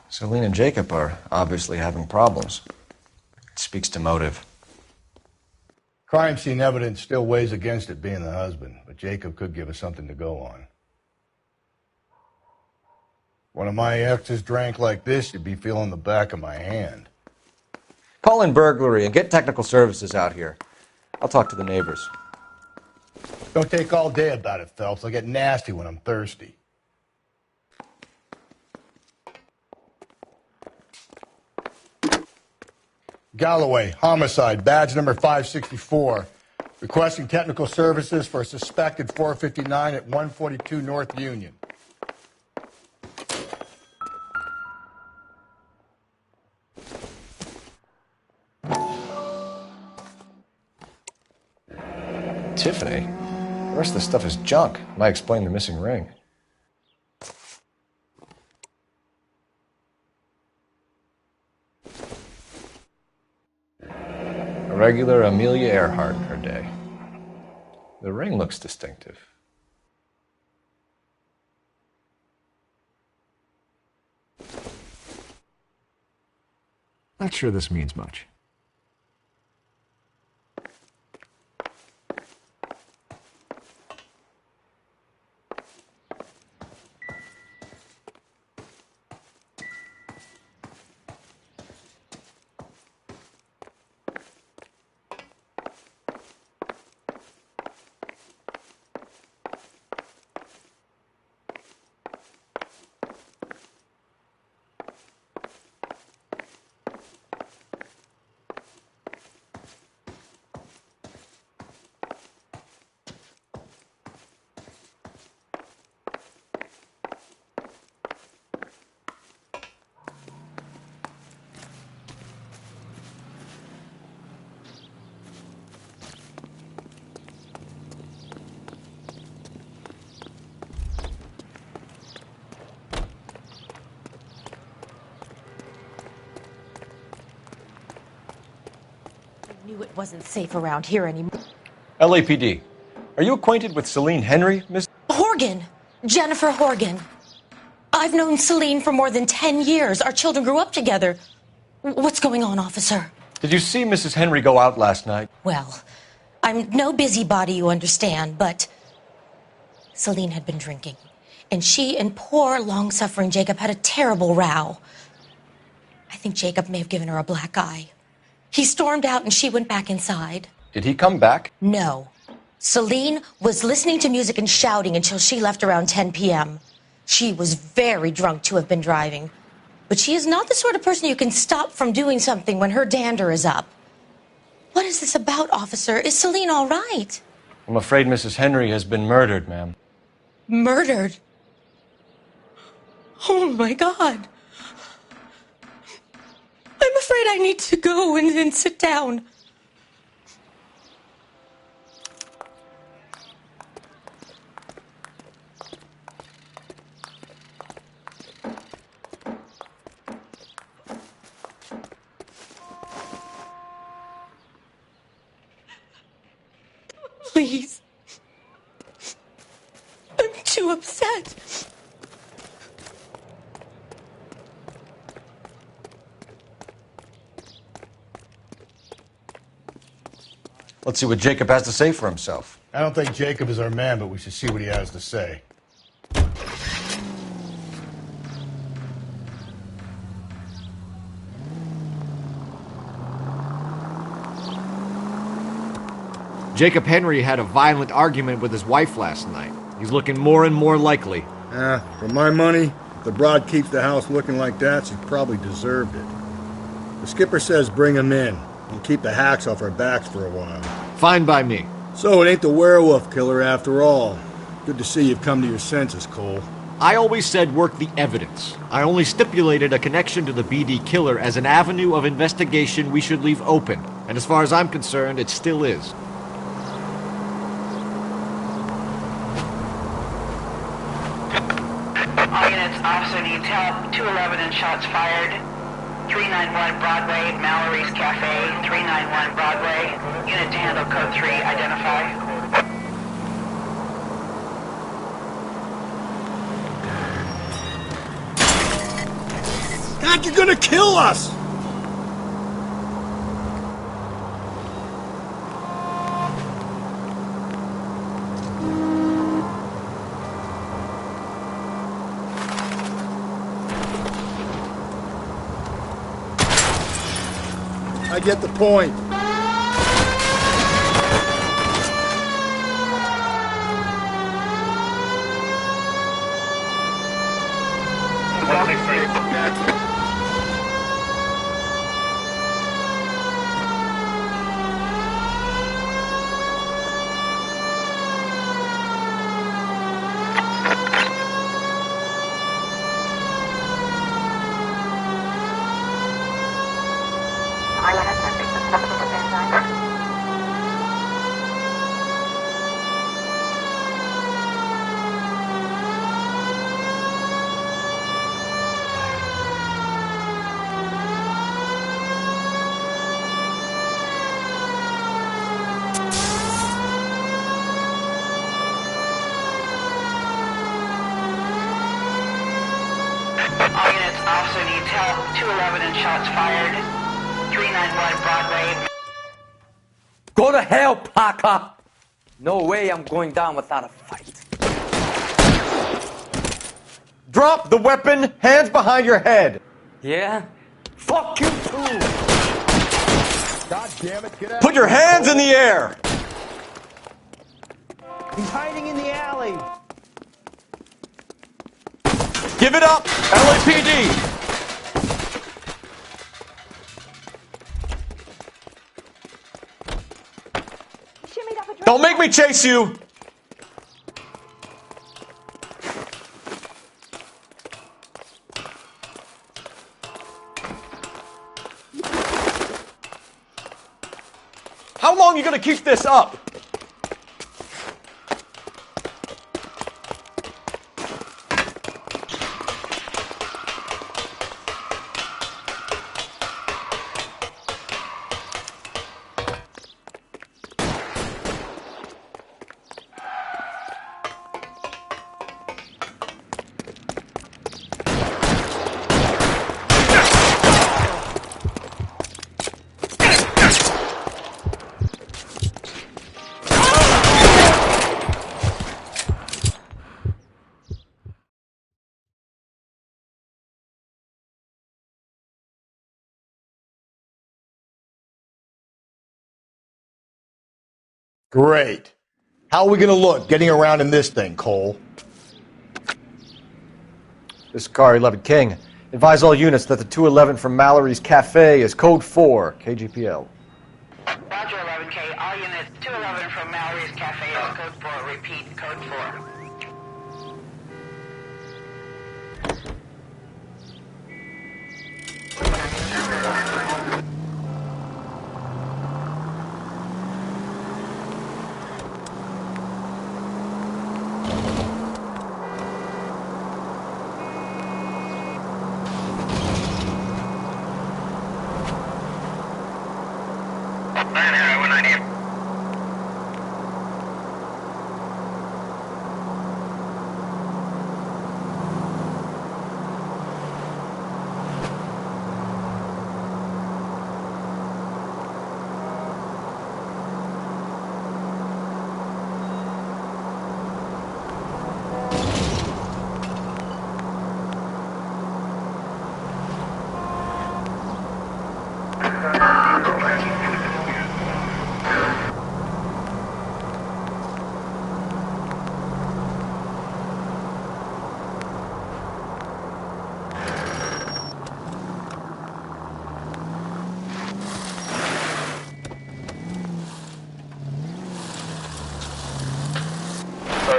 Celine and Jacob are obviously having problems. It speaks to motive. Crime scene evidence still weighs against it being the husband, but Jacob could give us something to go on. One of my exes drank like this, you'd be feeling the back of my hand. Call in burglary and get technical services out here. I'll talk to the neighbors. Don't take all day about it, Phelps. I'll get nasty when I'm thirsty. Galloway, homicide, badge number 564. Requesting technical services for a suspected 459 at 142 North Union. Tiffany? The rest of the stuff is junk. Might explain the missing ring. A regular Amelia Earhart in her day. The ring looks distinctive. Not sure this means much. Knew it wasn't safe around here anymore. LAPD. Are you acquainted with Celine Henry, Miss? Horgan. Jennifer Horgan. I've known Celine for more than 10 years. Our children grew up together. What's going on, officer? Did you see Mrs. Henry go out last night? Well, I'm no busybody, you understand, but Celine had been drinking. And she and poor, long-suffering Jacob had a terrible row. I think Jacob may have given her a black eye. He stormed out and she went back inside. Did he come back? No. Celine was listening to music and shouting until she left around 10 p.m. She was very drunk to have been driving. But she is not the sort of person you can stop from doing something when her dander is up. What is this about, officer? Is Celine all right? I'm afraid Mrs. Henry has been murdered, ma'am. Murdered? Oh, my God. I'm afraid I need to go and sit down. Please. I'm too upset. Let's see what Jacob has to say for himself. I don't think Jacob is our man, but we should see what he has to say. Jacob Henry had a violent argument with his wife last night. He's looking more and more likely. For my money, if the broad keeps the house looking like that, she probably deserved it. The skipper says bring him in. And keep the hacks off our backs for a while. Fine by me. So it ain't the werewolf killer after all. Good to see you've come to your senses, Cole. I always said work the evidence. I only stipulated a connection to the BD killer as an avenue of investigation we should leave open. And as far as I'm concerned, it still is. All units, officer needs help. 211 and shots fired. 391 Broadway, Mallory's Cafe. 391 Broadway. Unit to handle code 3, identify. God, you're gonna kill us! I get the point. Officer needs help. 211 and shots fired. 391 Broadway. Go to hell, Parker! No way I'm going down without a fight. Drop the weapon, hands behind your head. Yeah? Fuck you too! God damn it, get out. Put your hands in the air! He's hiding in the alley. Give it up, LAPD! Don't make me chase you! How long are you gonna keep this up? Great. How are we gonna look getting around in this thing, Cole? This is Car 11 King. Advise all units that the 211 from Mallory's Cafe is code 4, KGPL. Roger 11K. All units, 211 from Mallory's Cafe is code 4. Repeat, code 4.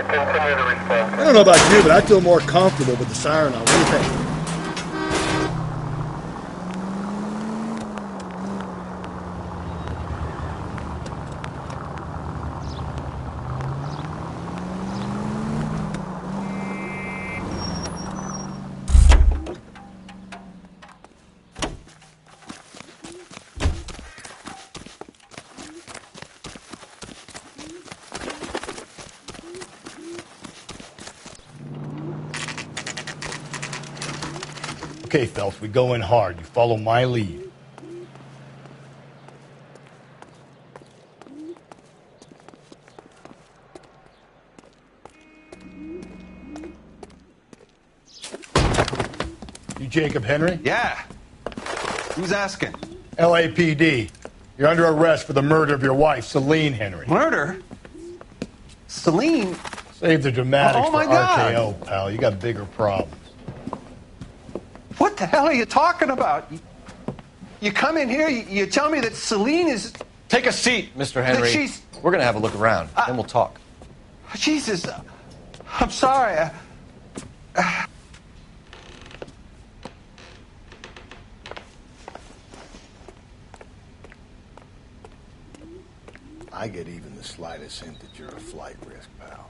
I don't know about you, but I feel more comfortable with the siren on. What do you think? Okay, Phelps, we go in hard. You follow my lead. You Jacob Henry? Yeah. Who's asking? LAPD. You're under arrest for the murder of your wife, Celine Henry. Murder? Celine? Save the dramatics Oh, my for God. RKO, pal. You got bigger problems. What the hell are you talking about? You come in here, you tell me that Celine is... Take a seat, Mr. Henry. she's- We're going to have a look around, then we'll talk. Jesus, I'm sorry. I get even the slightest hint that you're a flight risk, pal.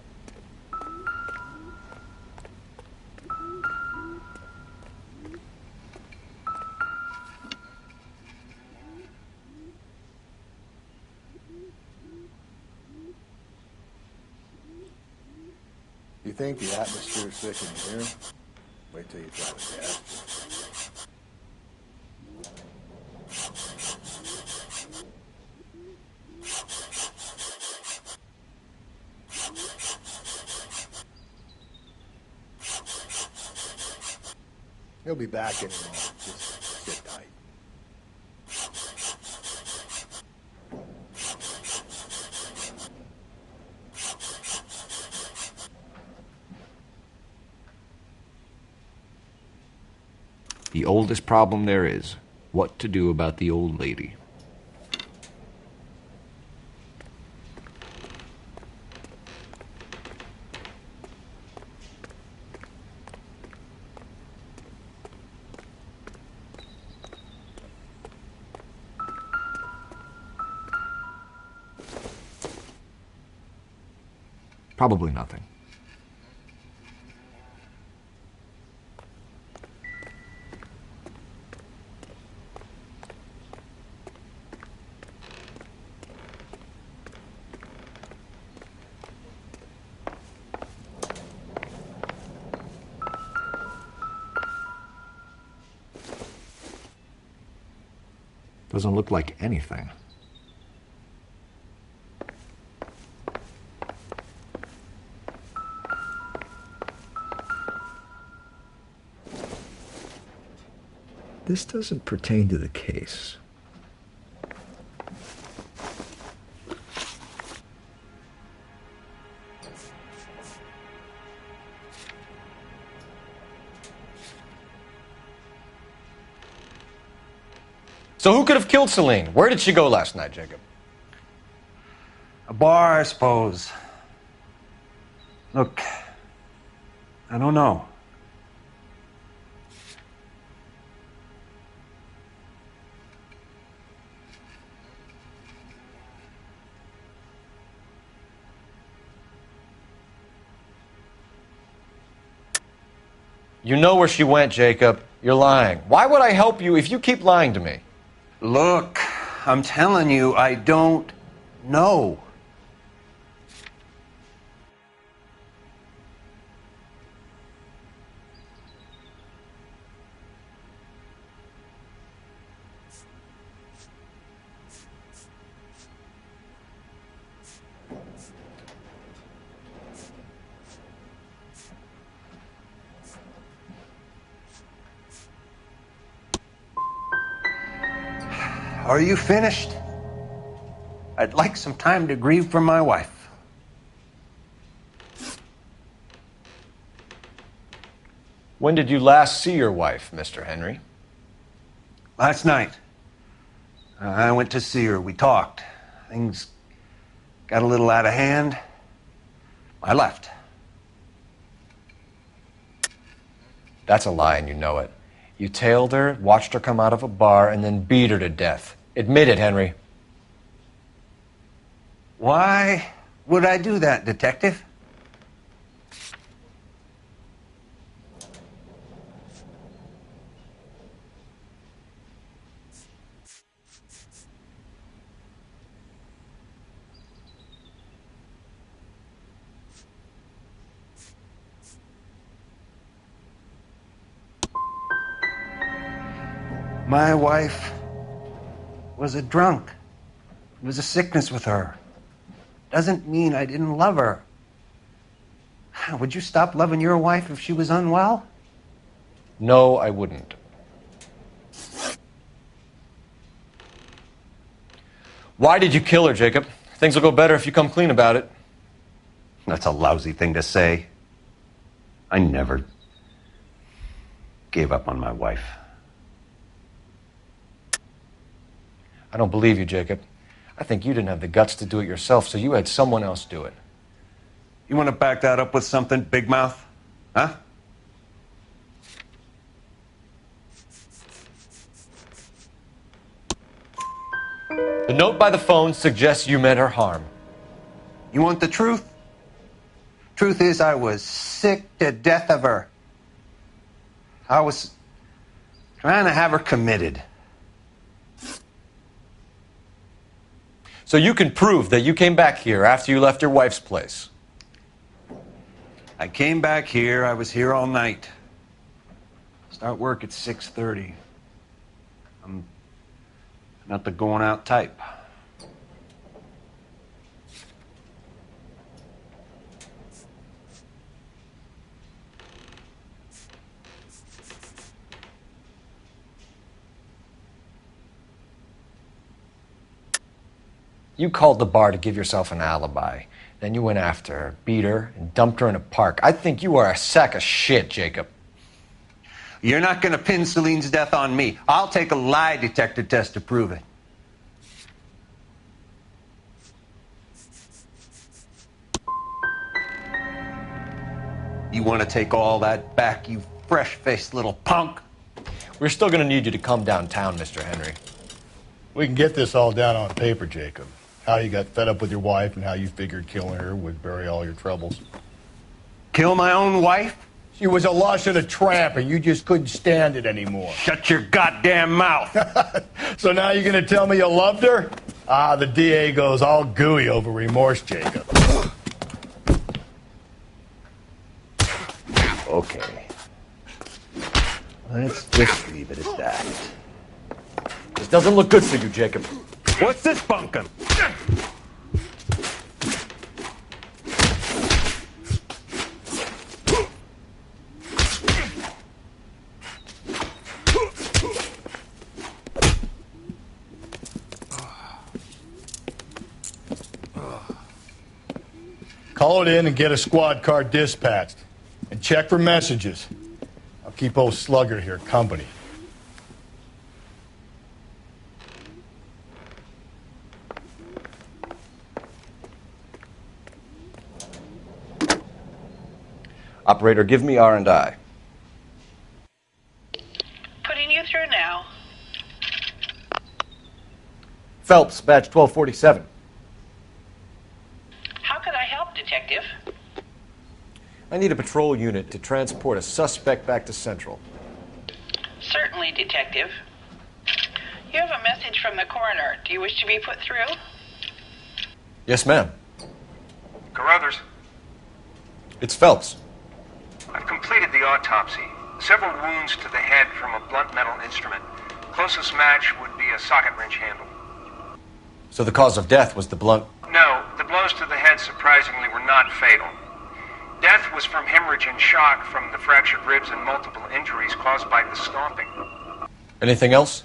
You think the atmosphere's thick in here? Wait till you try the gas. He'll be back in a moment. Just sit tight. The oldest problem there is, what to do about the old lady. Probably nothing. Doesn't look like anything. This doesn't pertain to the case. So who could have killed Celine? Where did she go last night, Jacob? A bar, I suppose. Look, I don't know. You know where she went, Jacob. You're lying. Why would I help you if you keep lying to me? Look, I'm telling you, I don't know. Are you finished? I'd like some time to grieve for my wife. When did you last see your wife, Mr. Henry? Last night. I went to see her. We talked. Things got a little out of hand. I left. That's a lie, and you know it. You tailed her, watched her come out of a bar, and then beat her to death. Admit it, Henry. Why would I do that, Detective? My wife was a drunk. It was a sickness with her. Doesn't mean I didn't love her. Would you stop loving your wife if she was unwell? No, I wouldn't. Why did you kill her, Jacob? Things will go better if you come clean about it. That's a lousy thing to say. I never gave up on my wife. I don't believe you, Jacob. I think you didn't have the guts to do it yourself, so you had someone else do it. You want to back that up with something, Big Mouth? Huh? The note by the phone suggests you meant her harm. You want the truth? Truth is, I was sick to death of her. I was trying to have her committed. So you can prove that you came back here after you left your wife's place. I came back here. I was here all night. Start work at 6:30. I'm not the going out type. You called the bar to give yourself an alibi. Then you went after her, beat her, and dumped her in a park. I think you are a sack of shit, Jacob. You're not going to pin Celine's death on me. I'll take a lie detector test to prove it. You want to take all that back, you fresh-faced little punk? We're still going to need you to come downtown, Mr. Henry. We can get this all down on paper, Jacob. How you got fed up with your wife and how you figured killing her would bury all your troubles. Kill my own wife? She was a lush and a tramp, and you just couldn't stand it anymore. Shut your goddamn mouth! So now you're going to tell me you loved her? Ah, the DA goes all gooey over remorse, Jacob. Okay. Let's just leave it at that. This doesn't look good for you, Jacob. What's this bunkum? Call it in and get a squad car dispatched. And check for messages. I'll keep old Slugger here company. Operator, give me R&I. Putting you through now. Phelps, badge 1247. How could I help, Detective? I need a patrol unit to transport a suspect back to Central. Certainly, Detective. You have a message from the coroner. Do you wish to be put through? Yes, ma'am. Carruthers, It's Phelps. I've completed the autopsy. Several wounds to the head from a blunt metal instrument. Closest match would be a socket wrench handle. So the cause of death was the blunt... No, the blows to the head surprisingly were not fatal. Death was from hemorrhage and shock from the fractured ribs and multiple injuries caused by the stomping. Anything else?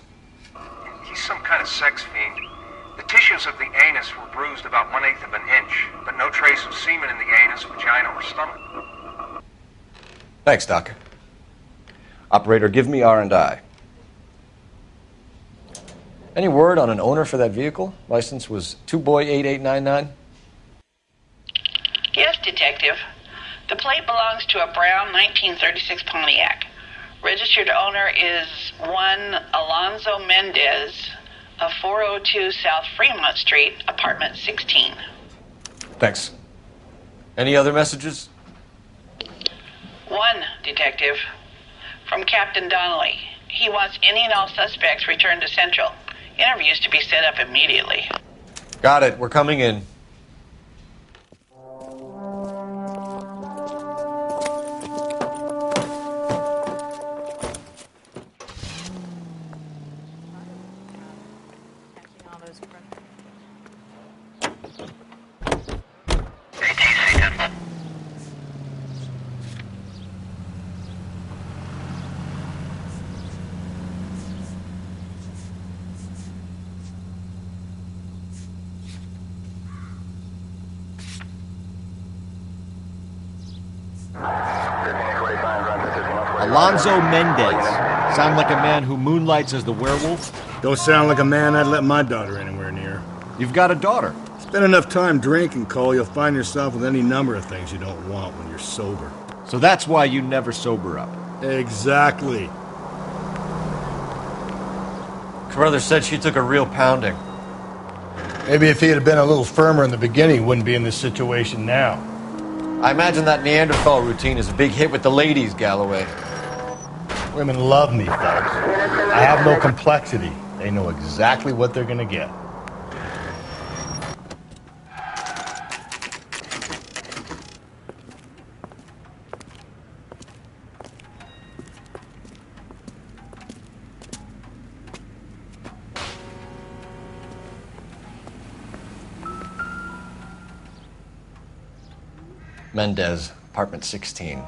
He's some kind of sex fiend. The tissues of the anus were bruised about 1/8 of an inch, but no trace of semen in the anus, vagina, or stomach. Thanks, Doc. Operator, give me R&I. Any word on an owner for that vehicle? License was 2boy8899. Yes, Detective. The plate belongs to a brown 1936 Pontiac. Registered owner is one Alonzo Mendez of 402 South Fremont Street, apartment 16. Thanks. Any other messages? One, Detective. From Captain Donnelly. He wants any and all suspects returned to Central. Interviews to be set up immediately. Got it. We're coming in. Alonzo Mendez. Sound like a man who moonlights as the werewolf? Don't sound like a man I'd let my daughter anywhere near. You've got a daughter. Spend enough time drinking, Cole, you'll find yourself with any number of things you don't want when you're sober. So that's why you never sober up. Exactly. Carruthers said she took a real pounding. Maybe if he had been a little firmer in the beginning, he wouldn't be in this situation now. I imagine that Neanderthal routine is a big hit with the ladies, Galloway. Women love me, folks. I have no complexity. They know exactly what they're gonna get. Mendez, apartment 16.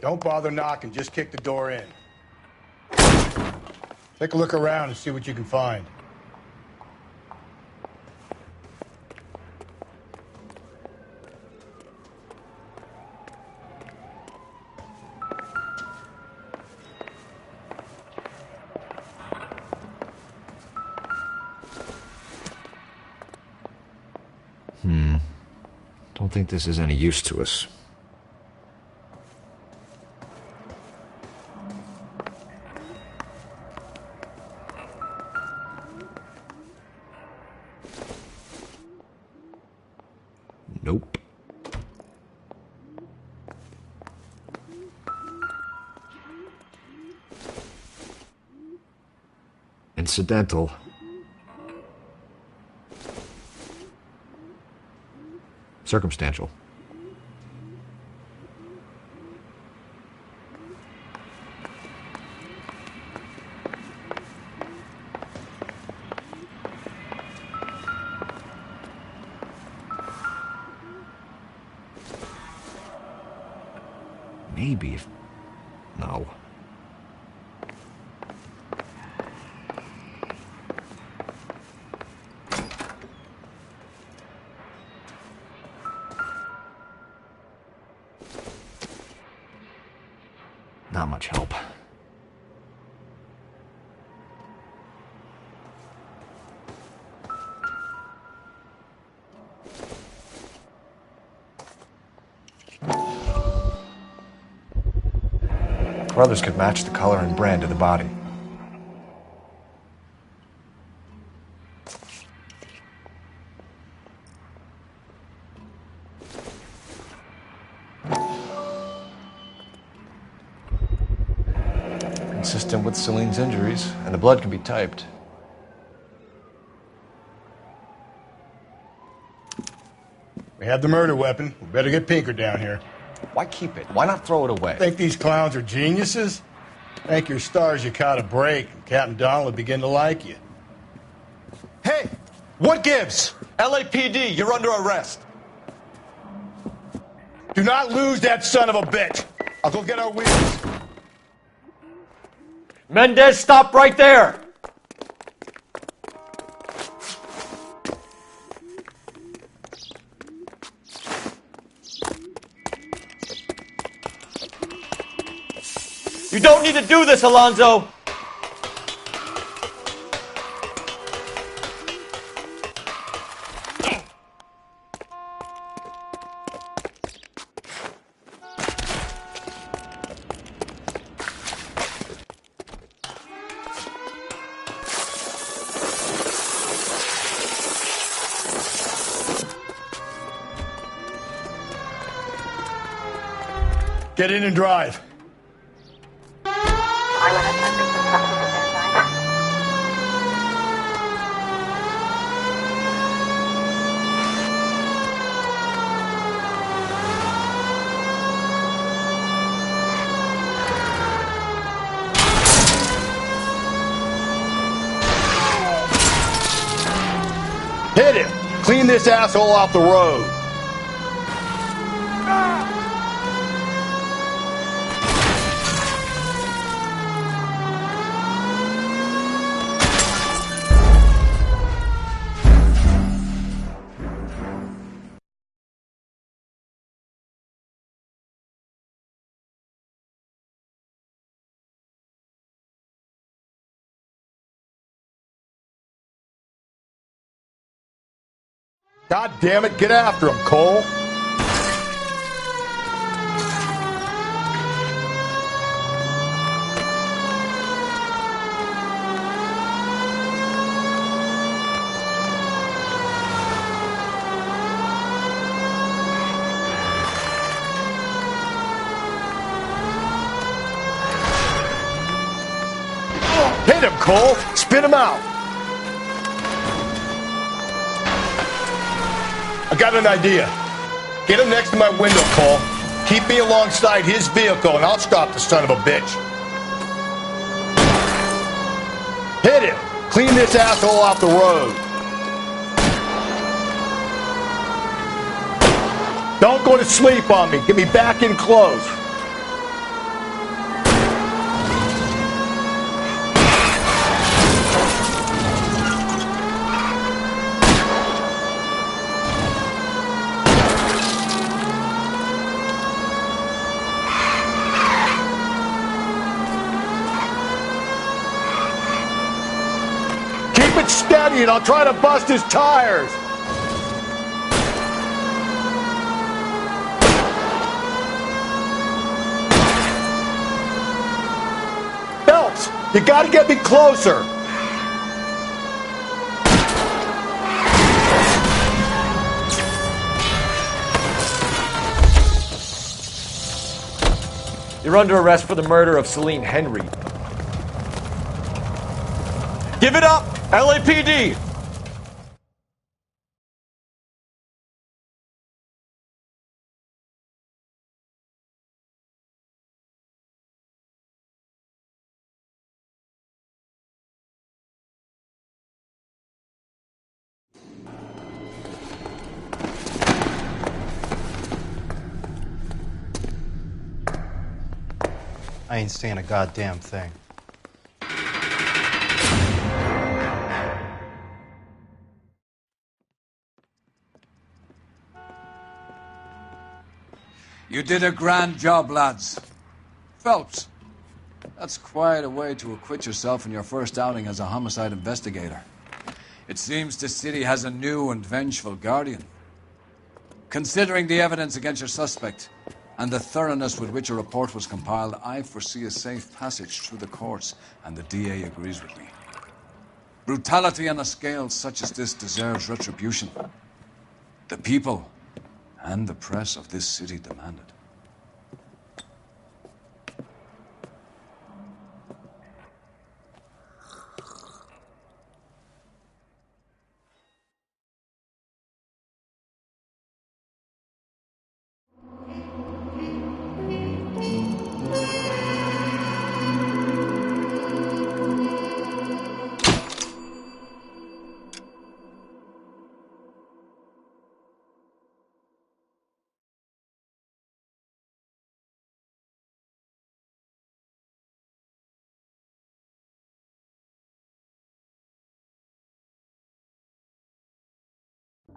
Don't bother knocking, just kick the door in. Take a look around and see what you can find. Don't think this is any use to us. Nope. Incidental. Circumstantial. Maybe if... No. Not much help. Brothers could match the color and brand of the body. Consistent with Celine's injuries, and the blood can be typed. We have the murder weapon. We better get Pinker down here. Why keep it? Why not throw it away? Think these clowns are geniuses? Thank your stars you caught a break, and Captain Don will begin to like you. Hey, what gives? LAPD, you're under arrest. Do not lose that son of a bitch. I'll go get our wheels. Mendez, stop right there! You don't need to do this, Alonzo! Get in and drive. Hit him! Clean this asshole off the road. God damn it, get after him, Cole. Hit him, Cole. Spit him out. I got an idea. Get him next to my window, Cole. Keep me alongside his vehicle, and I'll stop the son of a bitch. Hit him. Clean this asshole off the road. Don't go to sleep on me. Get me back in close. Steady, and I'll try to bust his tires. Phelps, you gotta get me closer. You're under arrest for the murder of Celine Henry. Give it up! LAPD! I ain't saying a goddamn thing. You did a grand job, lads. Phelps, that's quite a way to acquit yourself in your first outing as a homicide investigator. It seems the city has a new and vengeful guardian. Considering the evidence against your suspect and the thoroughness with which a report was compiled, I foresee a safe passage through the courts, and the DA agrees with me. Brutality on a scale such as this deserves retribution. The people and the press of this city demand it.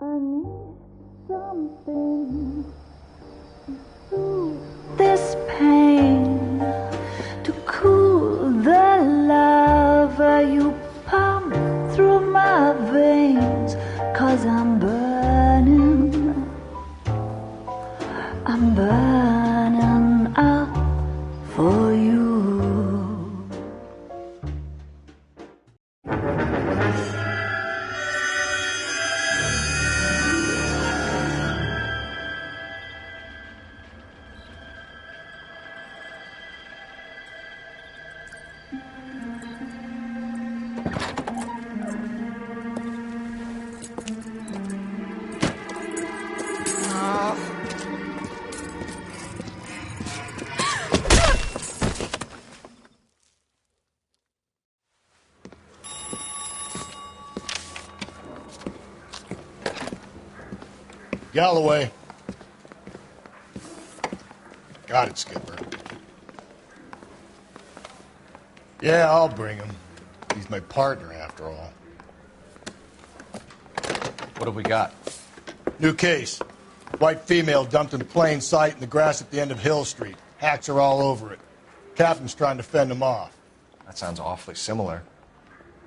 I need something to soothe this pain, to cool the lava you pump through my veins, 'cause I'm burning up for you. Galloway. Got it, Skipper. Yeah, I'll bring him. He's my partner, after all. What have we got? New case. White female dumped in plain sight in the grass at the end of Hill Street. Hacks are all over it. Captain's trying to fend them off. That sounds awfully similar.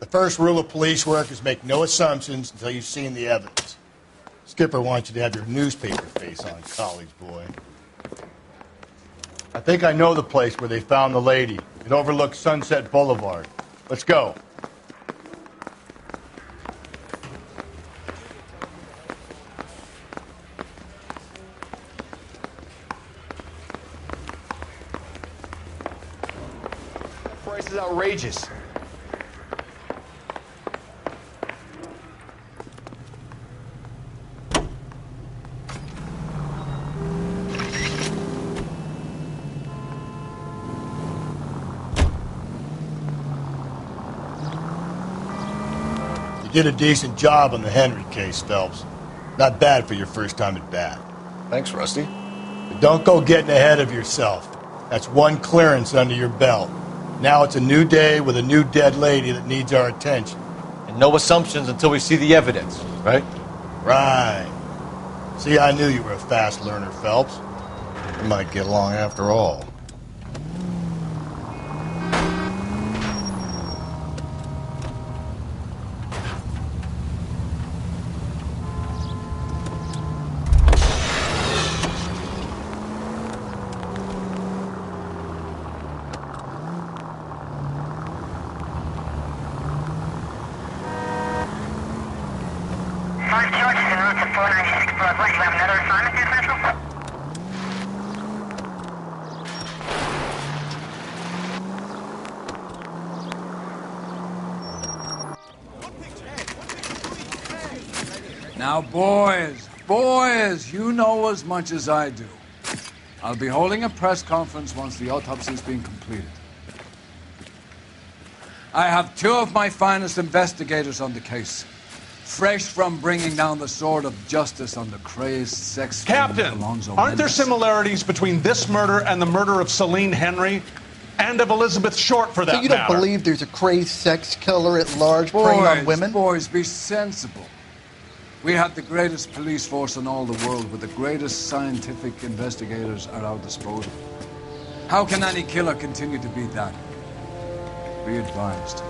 The first rule of police work is make no assumptions until you've seen the evidence. Skipper wants you to have your newspaper face on, college boy. I think I know the place where they found the lady. It overlooks Sunset Boulevard. Let's go. That price is outrageous. You did a decent job on the Henry case, Phelps. Not bad for your first time at bat. Thanks, Rusty. But don't go getting ahead of yourself. That's one clearance under your belt. Now it's a new day with a new dead lady that needs our attention. And no assumptions until we see the evidence, right? Right. See, I knew you were a fast learner, Phelps. We might get along after all. Now, boys, you know as much as I do. I'll be holding a press conference once the autopsy's been completed. I have two of my finest investigators on the case, fresh from bringing down the sword of justice on the crazed sex Captain, aren't there similarities between this murder and the murder of Celine Henry and of Elizabeth Short, for that So you don't matter? believe there's a crazed sex killer at large preying on women? Boys, be sensible. We have the greatest police force in all the world, with the greatest scientific investigators at our disposal. How can any killer continue to be that? Be advised.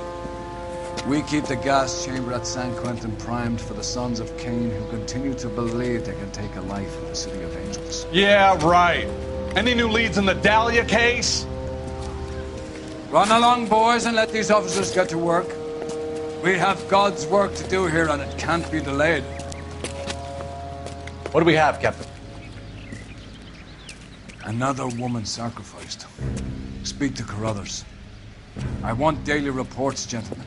We keep the gas chamber at San Quentin primed for the sons of Cain who continue to believe they can take a life in the City of Angels. Yeah, right. Any new leads in the Dahlia case? Run along, boys, and let these officers get to work. We have God's work to do here, and it can't be delayed. What do we have, Captain? Another woman sacrificed. Speak to Carruthers. I want daily reports, gentlemen.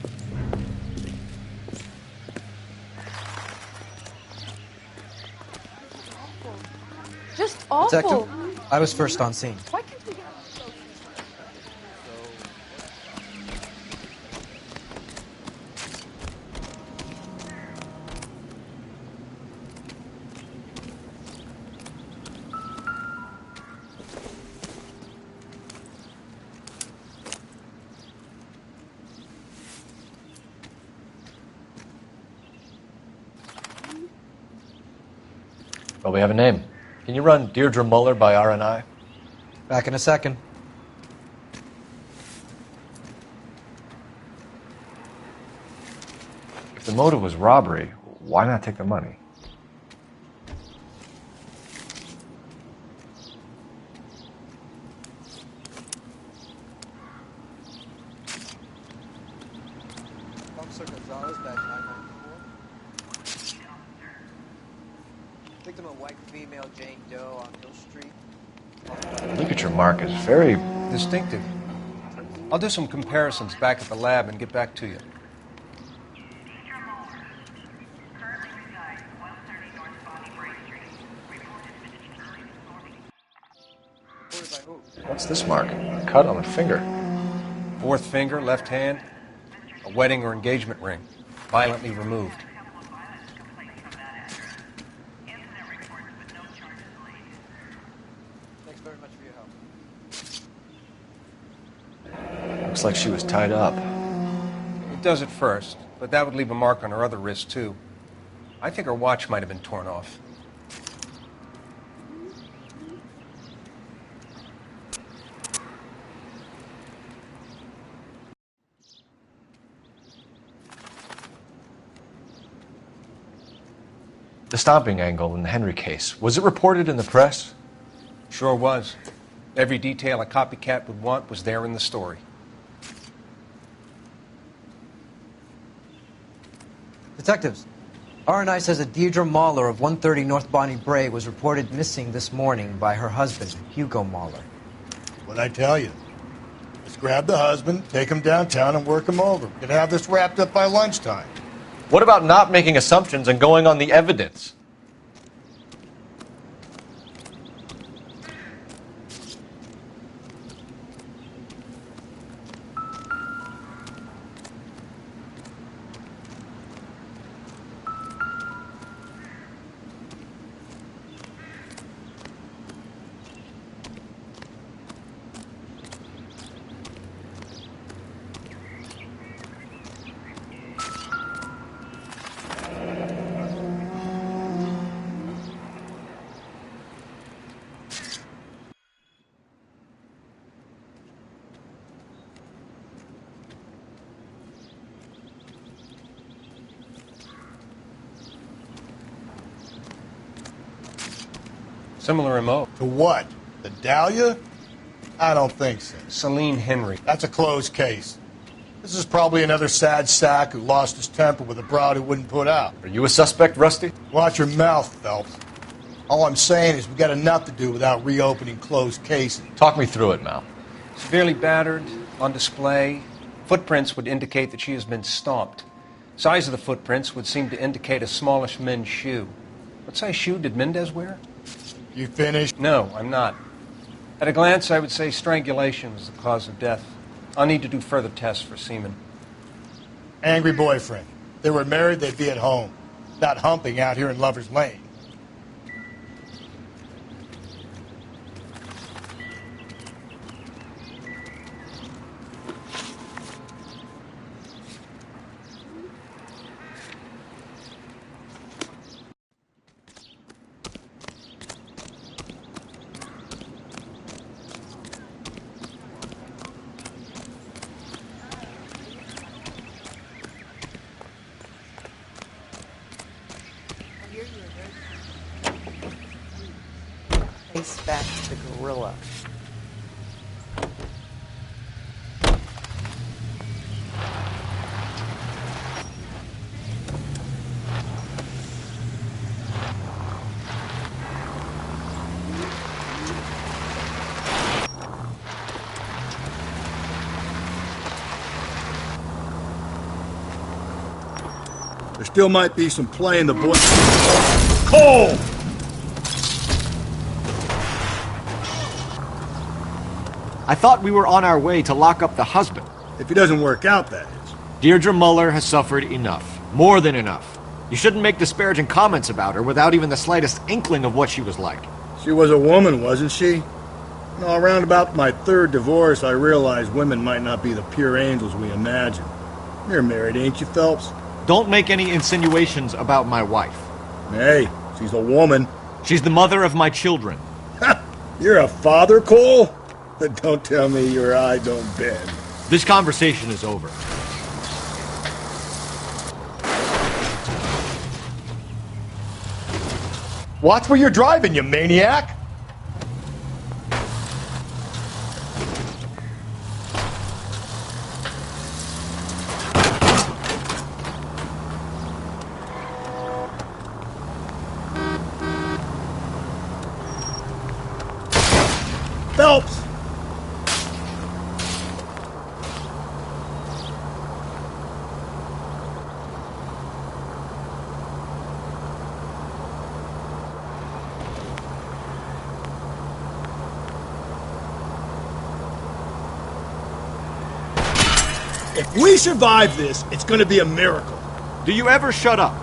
Just awful. Detective, I was first on scene. Why can't we get... Well, we have a name. Can you run Deirdre Muller by RNI? Back in a second. If the motive was robbery, why not take the money? Officer Gonzalez, badge 994. Victim a white female, Jane Doe on Hill Street. Look at your mark. It's very distinctive. I'll do some comparisons back at the lab and get back to you. What's this mark? A cut on the finger. Fourth finger, left hand, a wedding or engagement ring, violently removed. Thanks very much for your help. Looks like she was tied up. It does at first, but that would leave a mark on her other wrist, too. I think her watch might have been torn off. The stomping angle in the Henry case, was it reported in the press? Sure was. Every detail a copycat would want was there in the story. Detectives, RNI says that Deirdre Mahler of 130 North Bonnie Bray was reported missing this morning by her husband, Hugo Mahler. What'd I tell you? Let's grab the husband, take him downtown, and work him over. We're gonna have this wrapped up by lunchtime. What about not making assumptions and going on the evidence? Similar MO. To what? The Dahlia? I don't think so. Celine Henry. That's a closed case. This is probably another sad sack who lost his temper with a broad who wouldn't put out. Are you a suspect, Rusty? Watch your mouth, Phelps. All I'm saying is we got enough to do without reopening closed cases. Talk me through it, Mal. Severely battered, on display. Footprints would indicate that she has been stomped. Size of the footprints would seem to indicate a smallish men's shoe. What size shoe did Mendez wear? You finished? No, I'm not. At a glance, I would say strangulation was the cause of death. I'll need to do further tests for semen. Angry boyfriend. If they were married, they'd be at home. Not humping out here in Lover's Lane. Back to the gorilla. There still might be some play in the boy. Cole! I thought we were on our way to lock up the husband. If it doesn't work out, that is. Deirdre Muller has suffered enough. More than enough. You shouldn't make disparaging comments about her without even the slightest inkling of what she was like. She was a woman, wasn't she? No, around about my third divorce, I realized women might not be the pure angels we imagine. You're married, ain't you, Phelps? Don't make any insinuations about my wife. Hey, she's a woman. She's the mother of my children. You're a father, Cole? Don't tell me your eye don't bend. This conversation is over. Watch where you're driving, you maniac! Phelps! If we survive this, it's going to be a miracle. Do you ever shut up?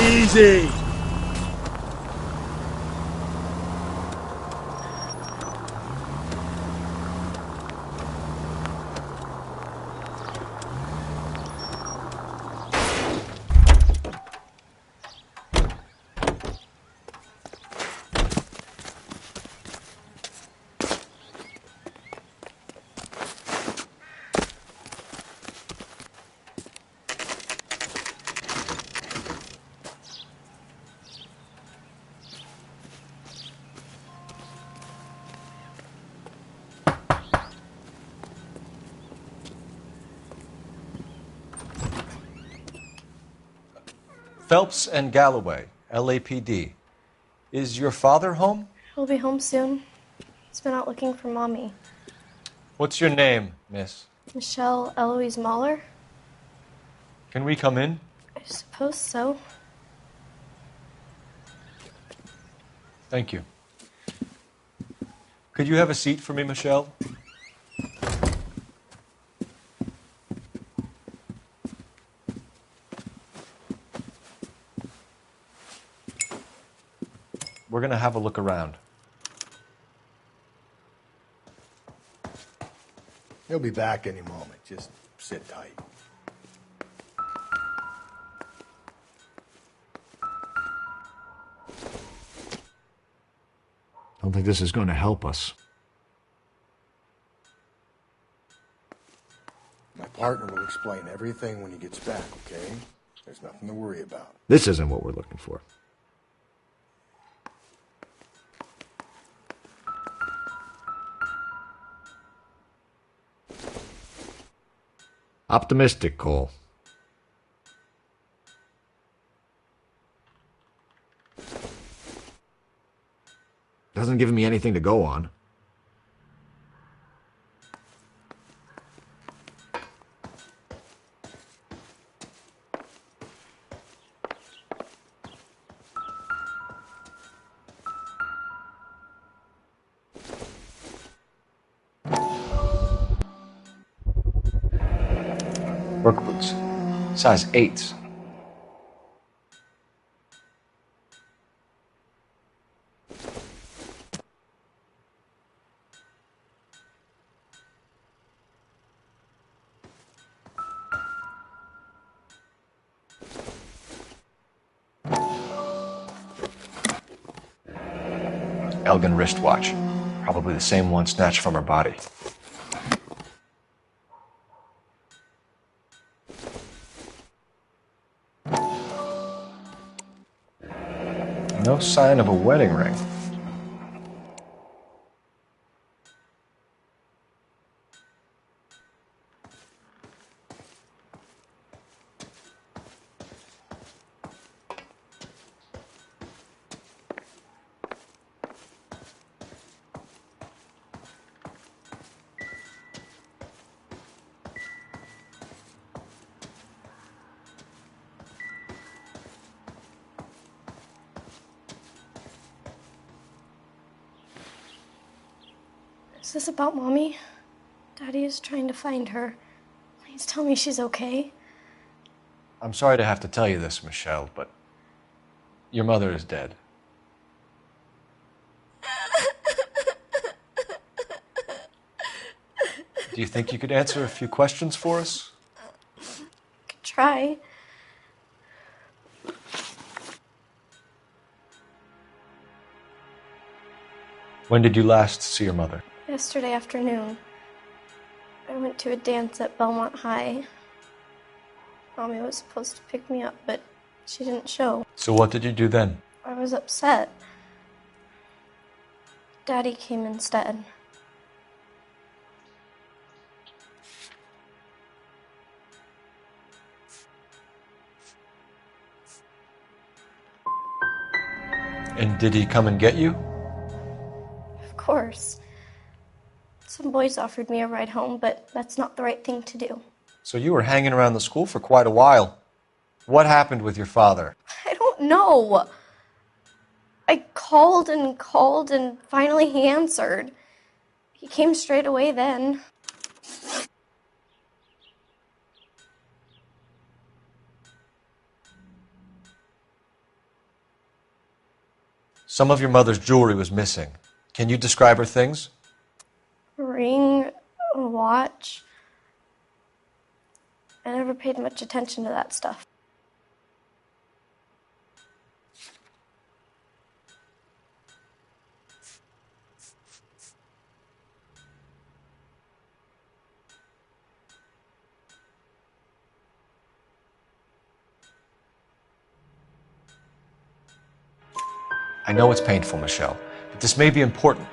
Easy. Phelps and Galloway, LAPD. Is your father home? He'll be home soon. He's been out looking for Mommy. What's your name, miss? Michelle Eloise Mahler? Can we come in? I suppose so. Thank you. Could you have a seat for me, Michelle? We're going to have a look around. He'll be back any moment. Just sit tight. Don't think this is going to help us. My partner will explain everything when he gets back, okay? There's nothing to worry about. This isn't what we're looking for. Optimistic, Cole. Doesn't give me anything to go on. Work boots. Size 8s. Elgin wristwatch. Probably the same one snatched from her body. No sign of a wedding ring. Is this about Mommy? Daddy is trying to find her. Please tell me she's okay. I'm sorry to have to tell you this, Michelle, but your mother is dead. Do you think you could answer a few questions for us? Could try. When did you last see your mother? Yesterday afternoon, I went to a dance at Belmont High. Mommy was supposed to pick me up, but she didn't show. So what did you do then? I was upset. Daddy came instead. And did he come and get you? Of course. Some boys offered me a ride home, but that's not the right thing to do. So you were hanging around the school for quite a while. What happened with your father? I don't know. I called and finally he answered. He came straight away then. Some of your mother's jewelry was missing. Can you describe her things? A ring, a watch. I never paid much attention to that stuff. I know it's painful, Michelle, but this may be important.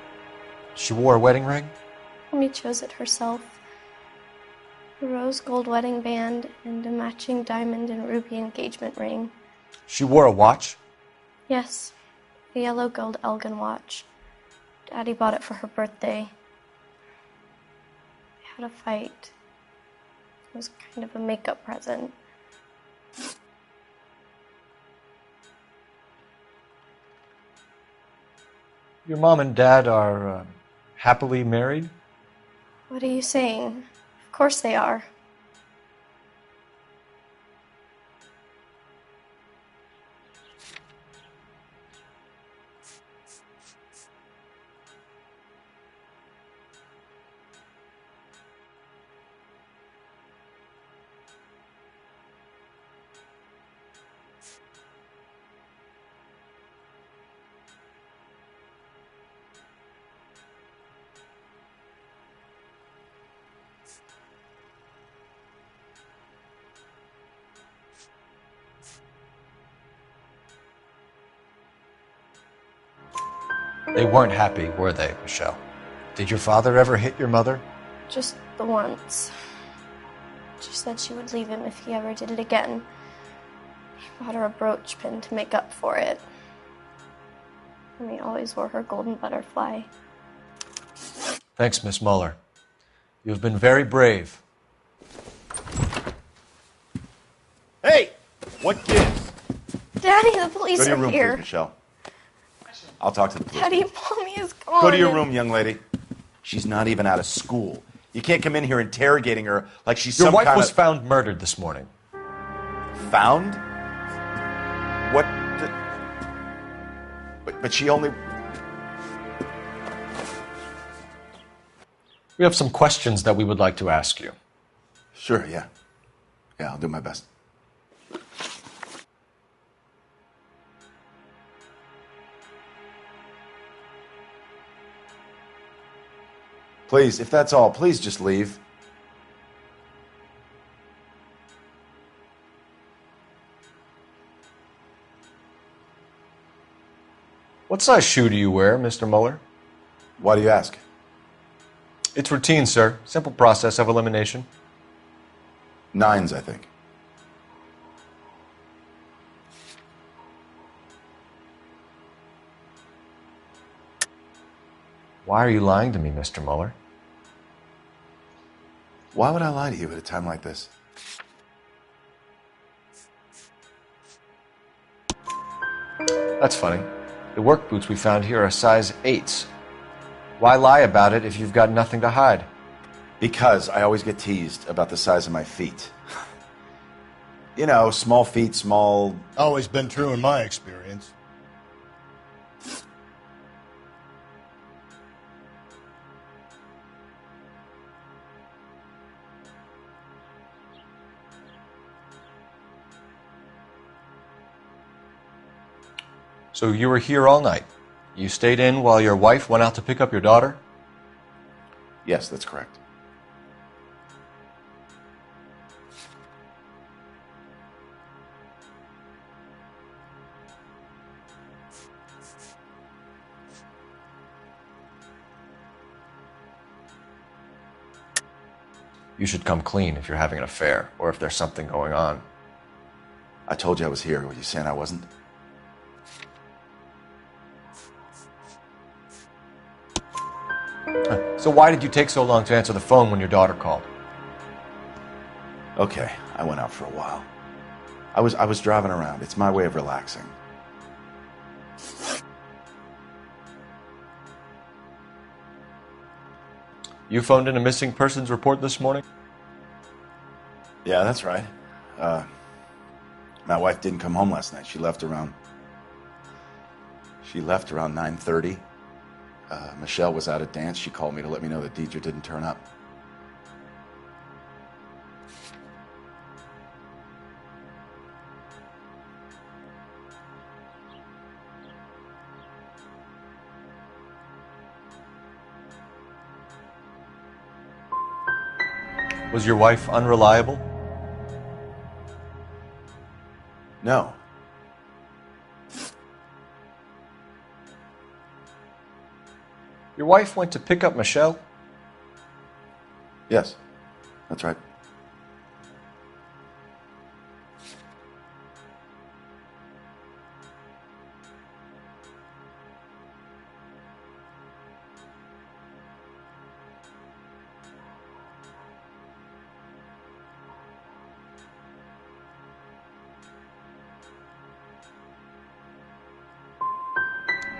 She wore a wedding ring? Mommy chose it herself. A rose gold wedding band and a matching diamond and ruby engagement ring. She wore a watch? Yes, a yellow gold Elgin watch. Daddy bought it for her birthday. We had a fight. It was kind of a makeup present. Your mom and dad are happily married? What are you saying? Of course they are. They weren't happy, were they, Michelle? Did your father ever hit your mother? Just the once. She said she would leave him if he ever did it again. He bought her a brooch pin to make up for it. And he always wore her golden butterfly. Thanks, Miss Muller. You have been very brave. Hey! What gives? Daddy, the police Go to your are room, here. please, Michelle. I'll talk to the police. Daddy, Mommy is gone. Go to your room, young lady. She's not even out of school. You can't come in here interrogating her like she's Your some wife kind was of... found murdered this morning. Found? What the... But she only... We have some questions that we would like to ask you. Sure, yeah. Yeah, I'll do my best. Please, if that's all, please just leave. What size shoe do you wear, Mr. Mueller? Why do you ask? It's routine, sir. Simple process of elimination. 9s, I think. Why are you lying to me, Mr. Mueller? Why would I lie to you at a time like this? That's funny. The work boots we found here are size 8s. Why lie about it if you've got nothing to hide? Because I always get teased about the size of my feet. You know, small feet, small... Always been true in my experience. So you were here all night. You stayed in while your wife went out to pick up your daughter? Yes, that's correct. You should come clean if you're having an affair, or if there's something going on. I told you I was here. Were you saying I wasn't? So why did you take so long to answer the phone when your daughter called? Okay, I went out for a while. I was driving around. It's my way of relaxing. You phoned in a missing persons report this morning? Yeah, that's right. My wife didn't come home last night. She left around 9:30. Michelle was out at dance. She called me to let me know that Deidre didn't turn up. Was your wife unreliable? No. Your wife went to pick up Michelle? Yes, that's right.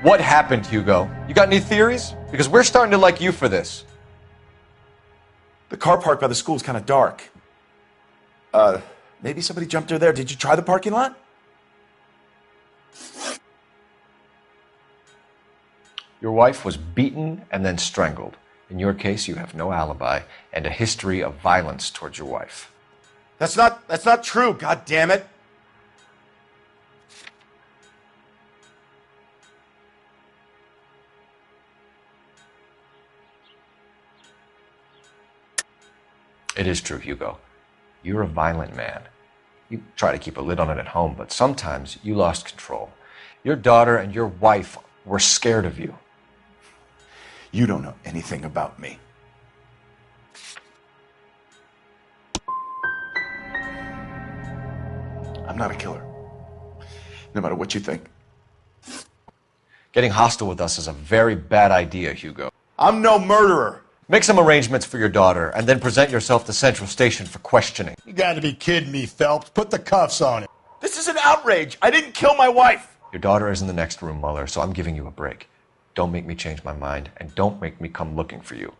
What happened, Hugo? You got any theories? Because we're starting to like you for this. The car park by the school is kind of dark. Maybe somebody jumped her there. Did you try the parking lot? Your wife was beaten and then strangled. In your case, you have no alibi and a history of violence towards your wife. That's not true, God damn it. It is true, Hugo. You're a violent man. You try to keep a lid on it at home, but sometimes you lost control. Your daughter and your wife were scared of you. You don't know anything about me. I'm not a killer. No matter what you think. Getting hostile with us is a very bad idea, Hugo. I'm no murderer. Make some arrangements for your daughter, and then present yourself to Central Station for questioning. You gotta be kidding me, Phelps. Put the cuffs on him. This is an outrage. I didn't kill my wife. Your daughter is in the next room, Mueller, so I'm giving you a break. Don't make me change my mind, and don't make me come looking for you.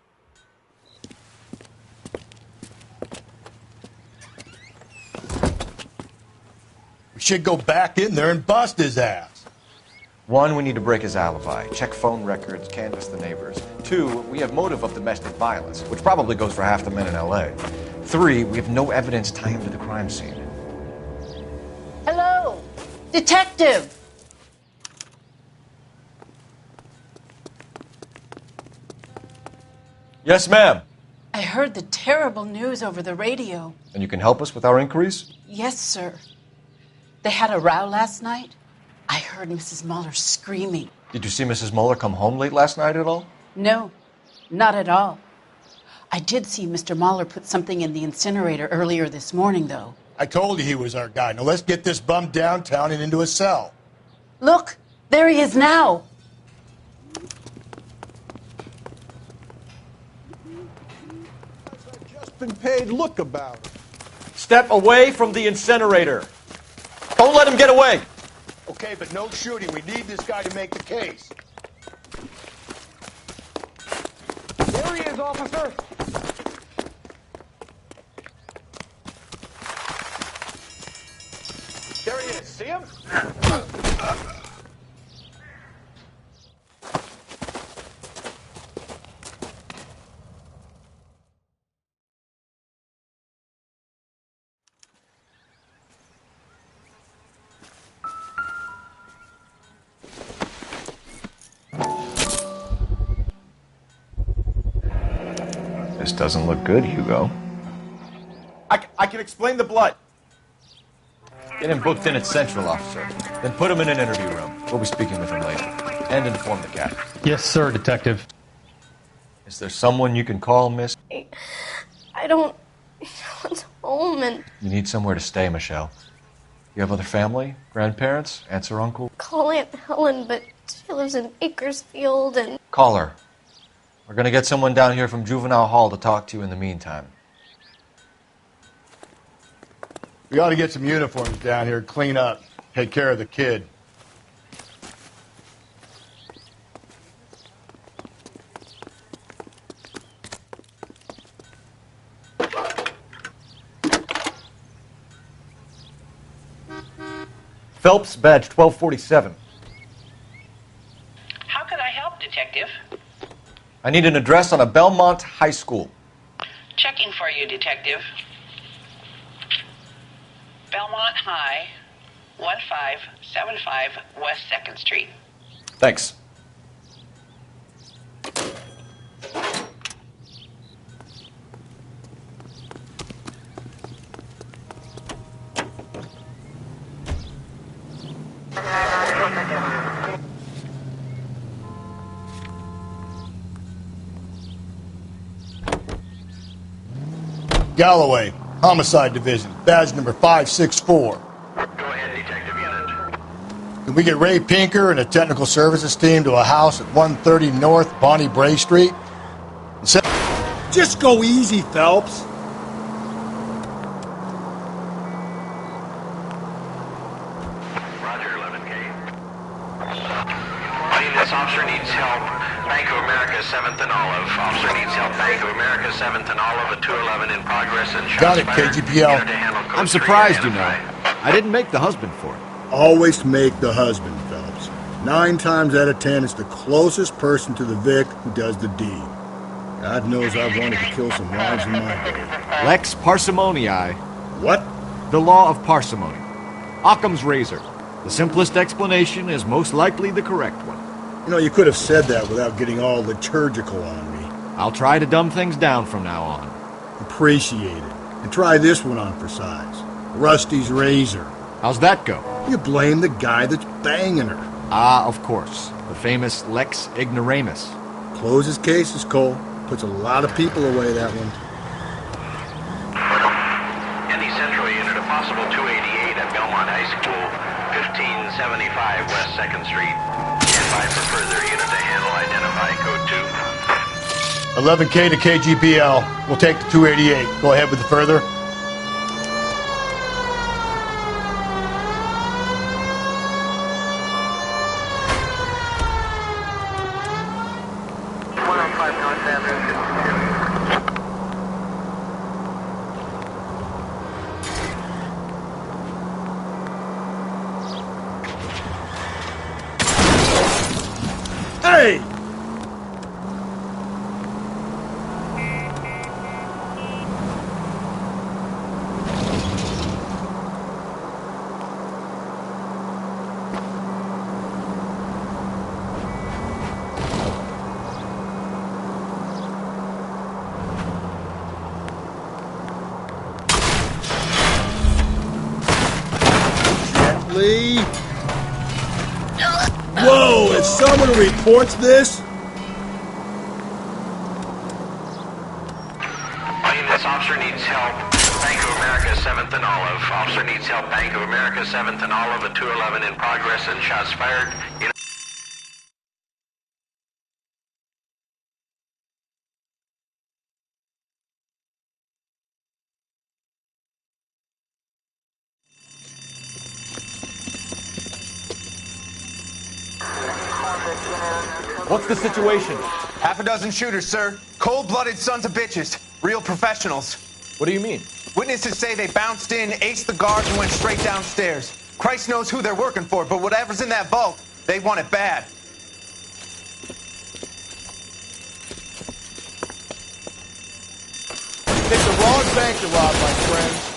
We should go back in there and bust his ass. 1, we need to break his alibi, check phone records, canvass the neighbors. 2, we have motive of domestic violence, which probably goes for half the men in LA. 3, we have no evidence tying him to the crime scene. Hello, detective. Yes, ma'am. I heard the terrible news over the radio. And you can help us with our inquiries? Yes, sir. They had a row last night. I heard Mrs. Mueller screaming. Did you see Mrs. Muller come home late last night at all? No, not at all. I did see Mr. Mahler put something in the incinerator earlier this morning, though. I told you he was our guy. Now let's get this bum downtown and into a cell. Look, there he is now. Just been paid. Look about it. Step away from the incinerator. Don't let him get away. Okay, but no shooting. We need this guy to make the case. There he is, officer. There he is. See him? This doesn't look good, Hugo. I can explain the blood. Get him booked in at Central, officer. Then put him in an interview room. We'll be speaking with him later. And inform the captain. Yes, sir, Detective. Is there someone you can call, miss? I don't... No one's home and... You need somewhere to stay, Michelle. You have other family? Grandparents? Aunts or uncle? Call Aunt Helen, but she lives in Bakersfield and... Call her. We're going to get someone down here from Juvenile Hall to talk to you in the meantime. We ought to get some uniforms down here, clean up, take care of the kid. Phelps, badge 1247. How can I help, Detective? I need an address on a Belmont High School. Checking for you, Detective. Belmont High, 1575 West 2nd Street. Thanks. Galloway, Homicide Division, badge number 564. Go ahead, Detective Unit. Can we get Ray Pinker and a technical services team to a house at 130 North Bonnie Bray Street? Just go easy, Phelps. Roger, 11K. This officer needs help. Bank of America, 7th and Olive. Officer needs help. Bank of America, 7th and Olive, at 211 in progress and Got it, KGPL. I'm surprised, you know. I didn't make the husband for it. Always make the husband, Phelps. 9 times out of 10, it's the closest person to the Vic who does the deed. God knows I've wanted to kill some lives in my day. Lex parsimoniae. What? The law of parsimony. Occam's razor. The simplest explanation is most likely the correct one. You know, you could have said that without getting all liturgical on me. I'll try to dumb things down from now on. Appreciate it. And try this one on for size. Rusty's razor. How's that go? You blame the guy that's banging her. Ah, of course. The famous Lex ignoramus. Closes cases, Cole. Puts a lot of people away, that one. Indy Central Unit, a possible 288 at Belmont High School, 1575 West 2nd Street. Stand by for further unit to handle. Identify code 2. 11K to KGPL. We'll take the 288. Go ahead with the further. Hey! Gently. Whoa, if someone reports this... All units, officer needs help. Bank of America, 7th and Olive. Officer needs help. Bank of America, 7th and Olive, at 211 in progress and shots fired. What's the situation? Half a dozen shooters, sir. Cold-blooded sons of bitches. Real professionals. What do you mean? Witnesses say they bounced in, aced the guards, and went straight downstairs. Christ knows who they're working for, but whatever's in that vault, they want it bad. Picked the wrong bank to rob, my friend.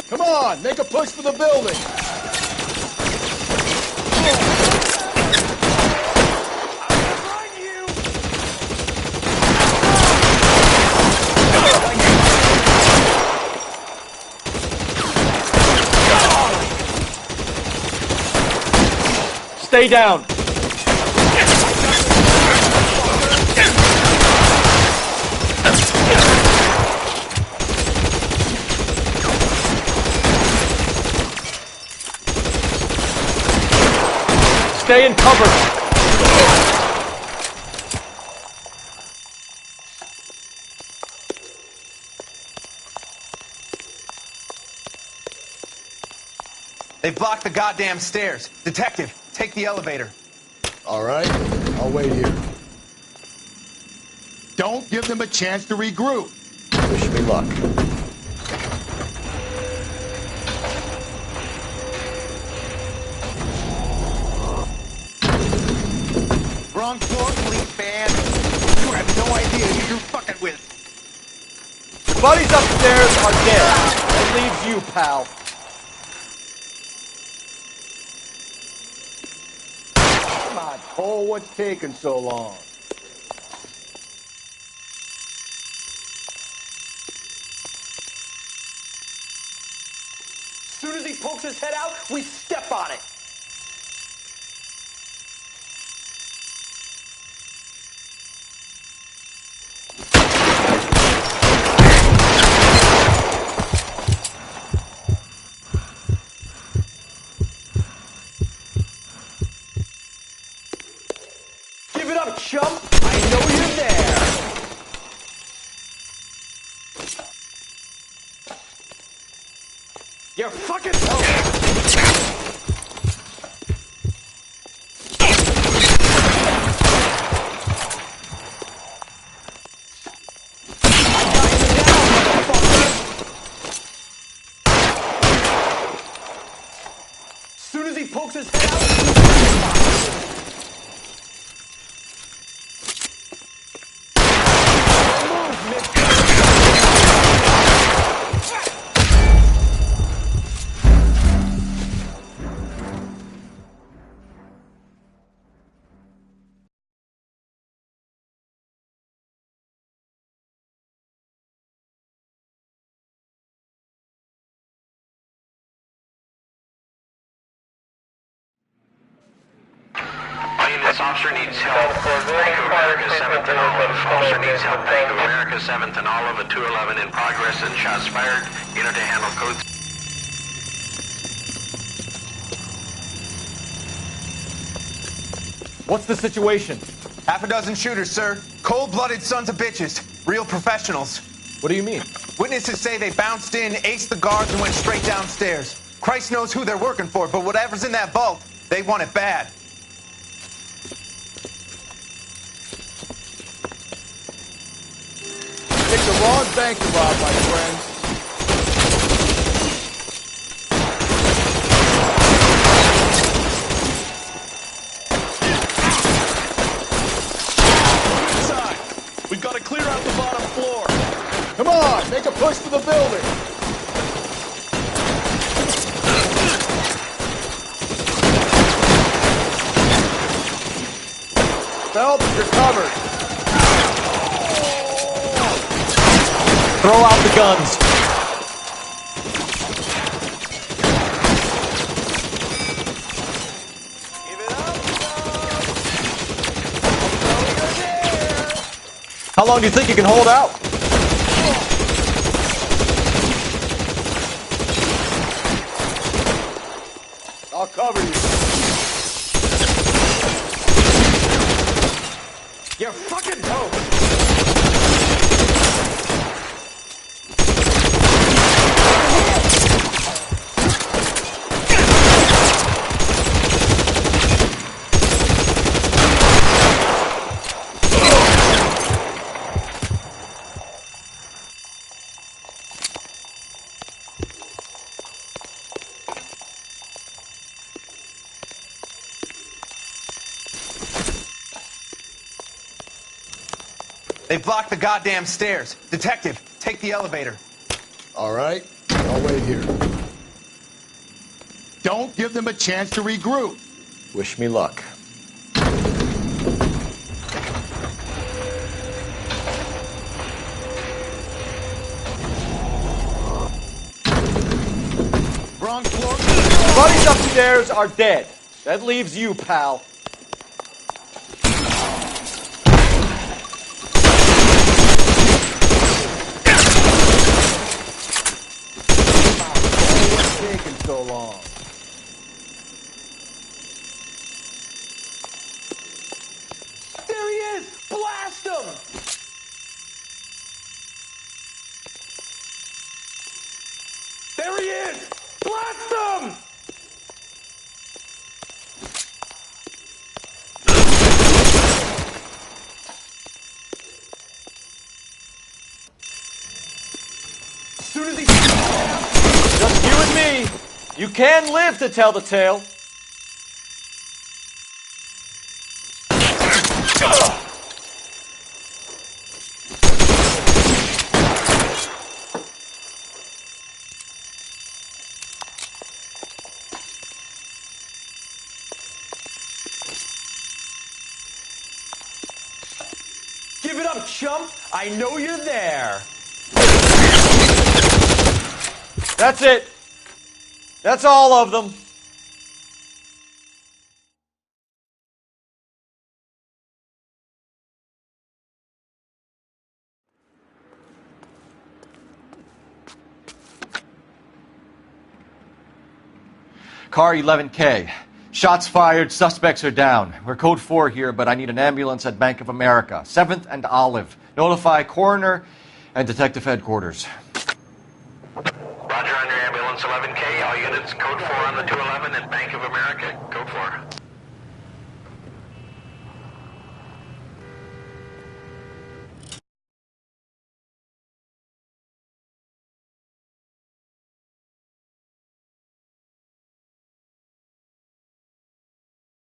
Come on, make a push for the building. Stay down. Stay in cover. They've blocked the goddamn stairs. Detective, take the elevator. All right, I'll wait here. Don't give them a chance to regroup. Wish me luck. Wrong floor, police man. You have no idea who you're fucking with. Your buddies upstairs are dead. That leaves you, pal. Come on, Cole, what's taking so long? As soon as he pokes his head out, we step on it. Give it up, chump! I know you're there! You're fucking... As soon as he pokes his head out... This officer needs help. Bank of America 7th and Olive. Officer needs help. Bank of America 7th and Olive at 211 in progress and shots fired. Unit to handle code. What's the situation? Half a dozen shooters, sir. Cold-blooded sons of bitches. Real professionals. What do you mean? Witnesses say they bounced in, aced the guards, and went straight downstairs. Christ knows who they're working for, but whatever's in that vault, they want it bad. Picked the wrong bank to rob, my friend. Inside. We've got to clear out the bottom floor. Come on, make a push for the building. Phelps, you're covered. Throw out the guns. How long do you think you can hold out? I'll cover you. You're fucking dope. They blocked the goddamn stairs. Detective, take the elevator. All right, I'll wait here. Don't give them a chance to regroup. Wish me luck. Wrong floor. Buddies upstairs are dead. That leaves you, pal. Taking so long. There he is! Blast him! There he is! Blast him! As soon as he... Just you and me. You can live to tell the tale. Give it up, chump! I know you're there! That's it. That's all of them. Car 11K. Shots fired, suspects are down. We're code 4 here, but I need an ambulance at Bank of America. 7th and Olive. Notify coroner and detective headquarters. Roger on your ambulance 11K. All units code 4 on the 211 at Bank of America.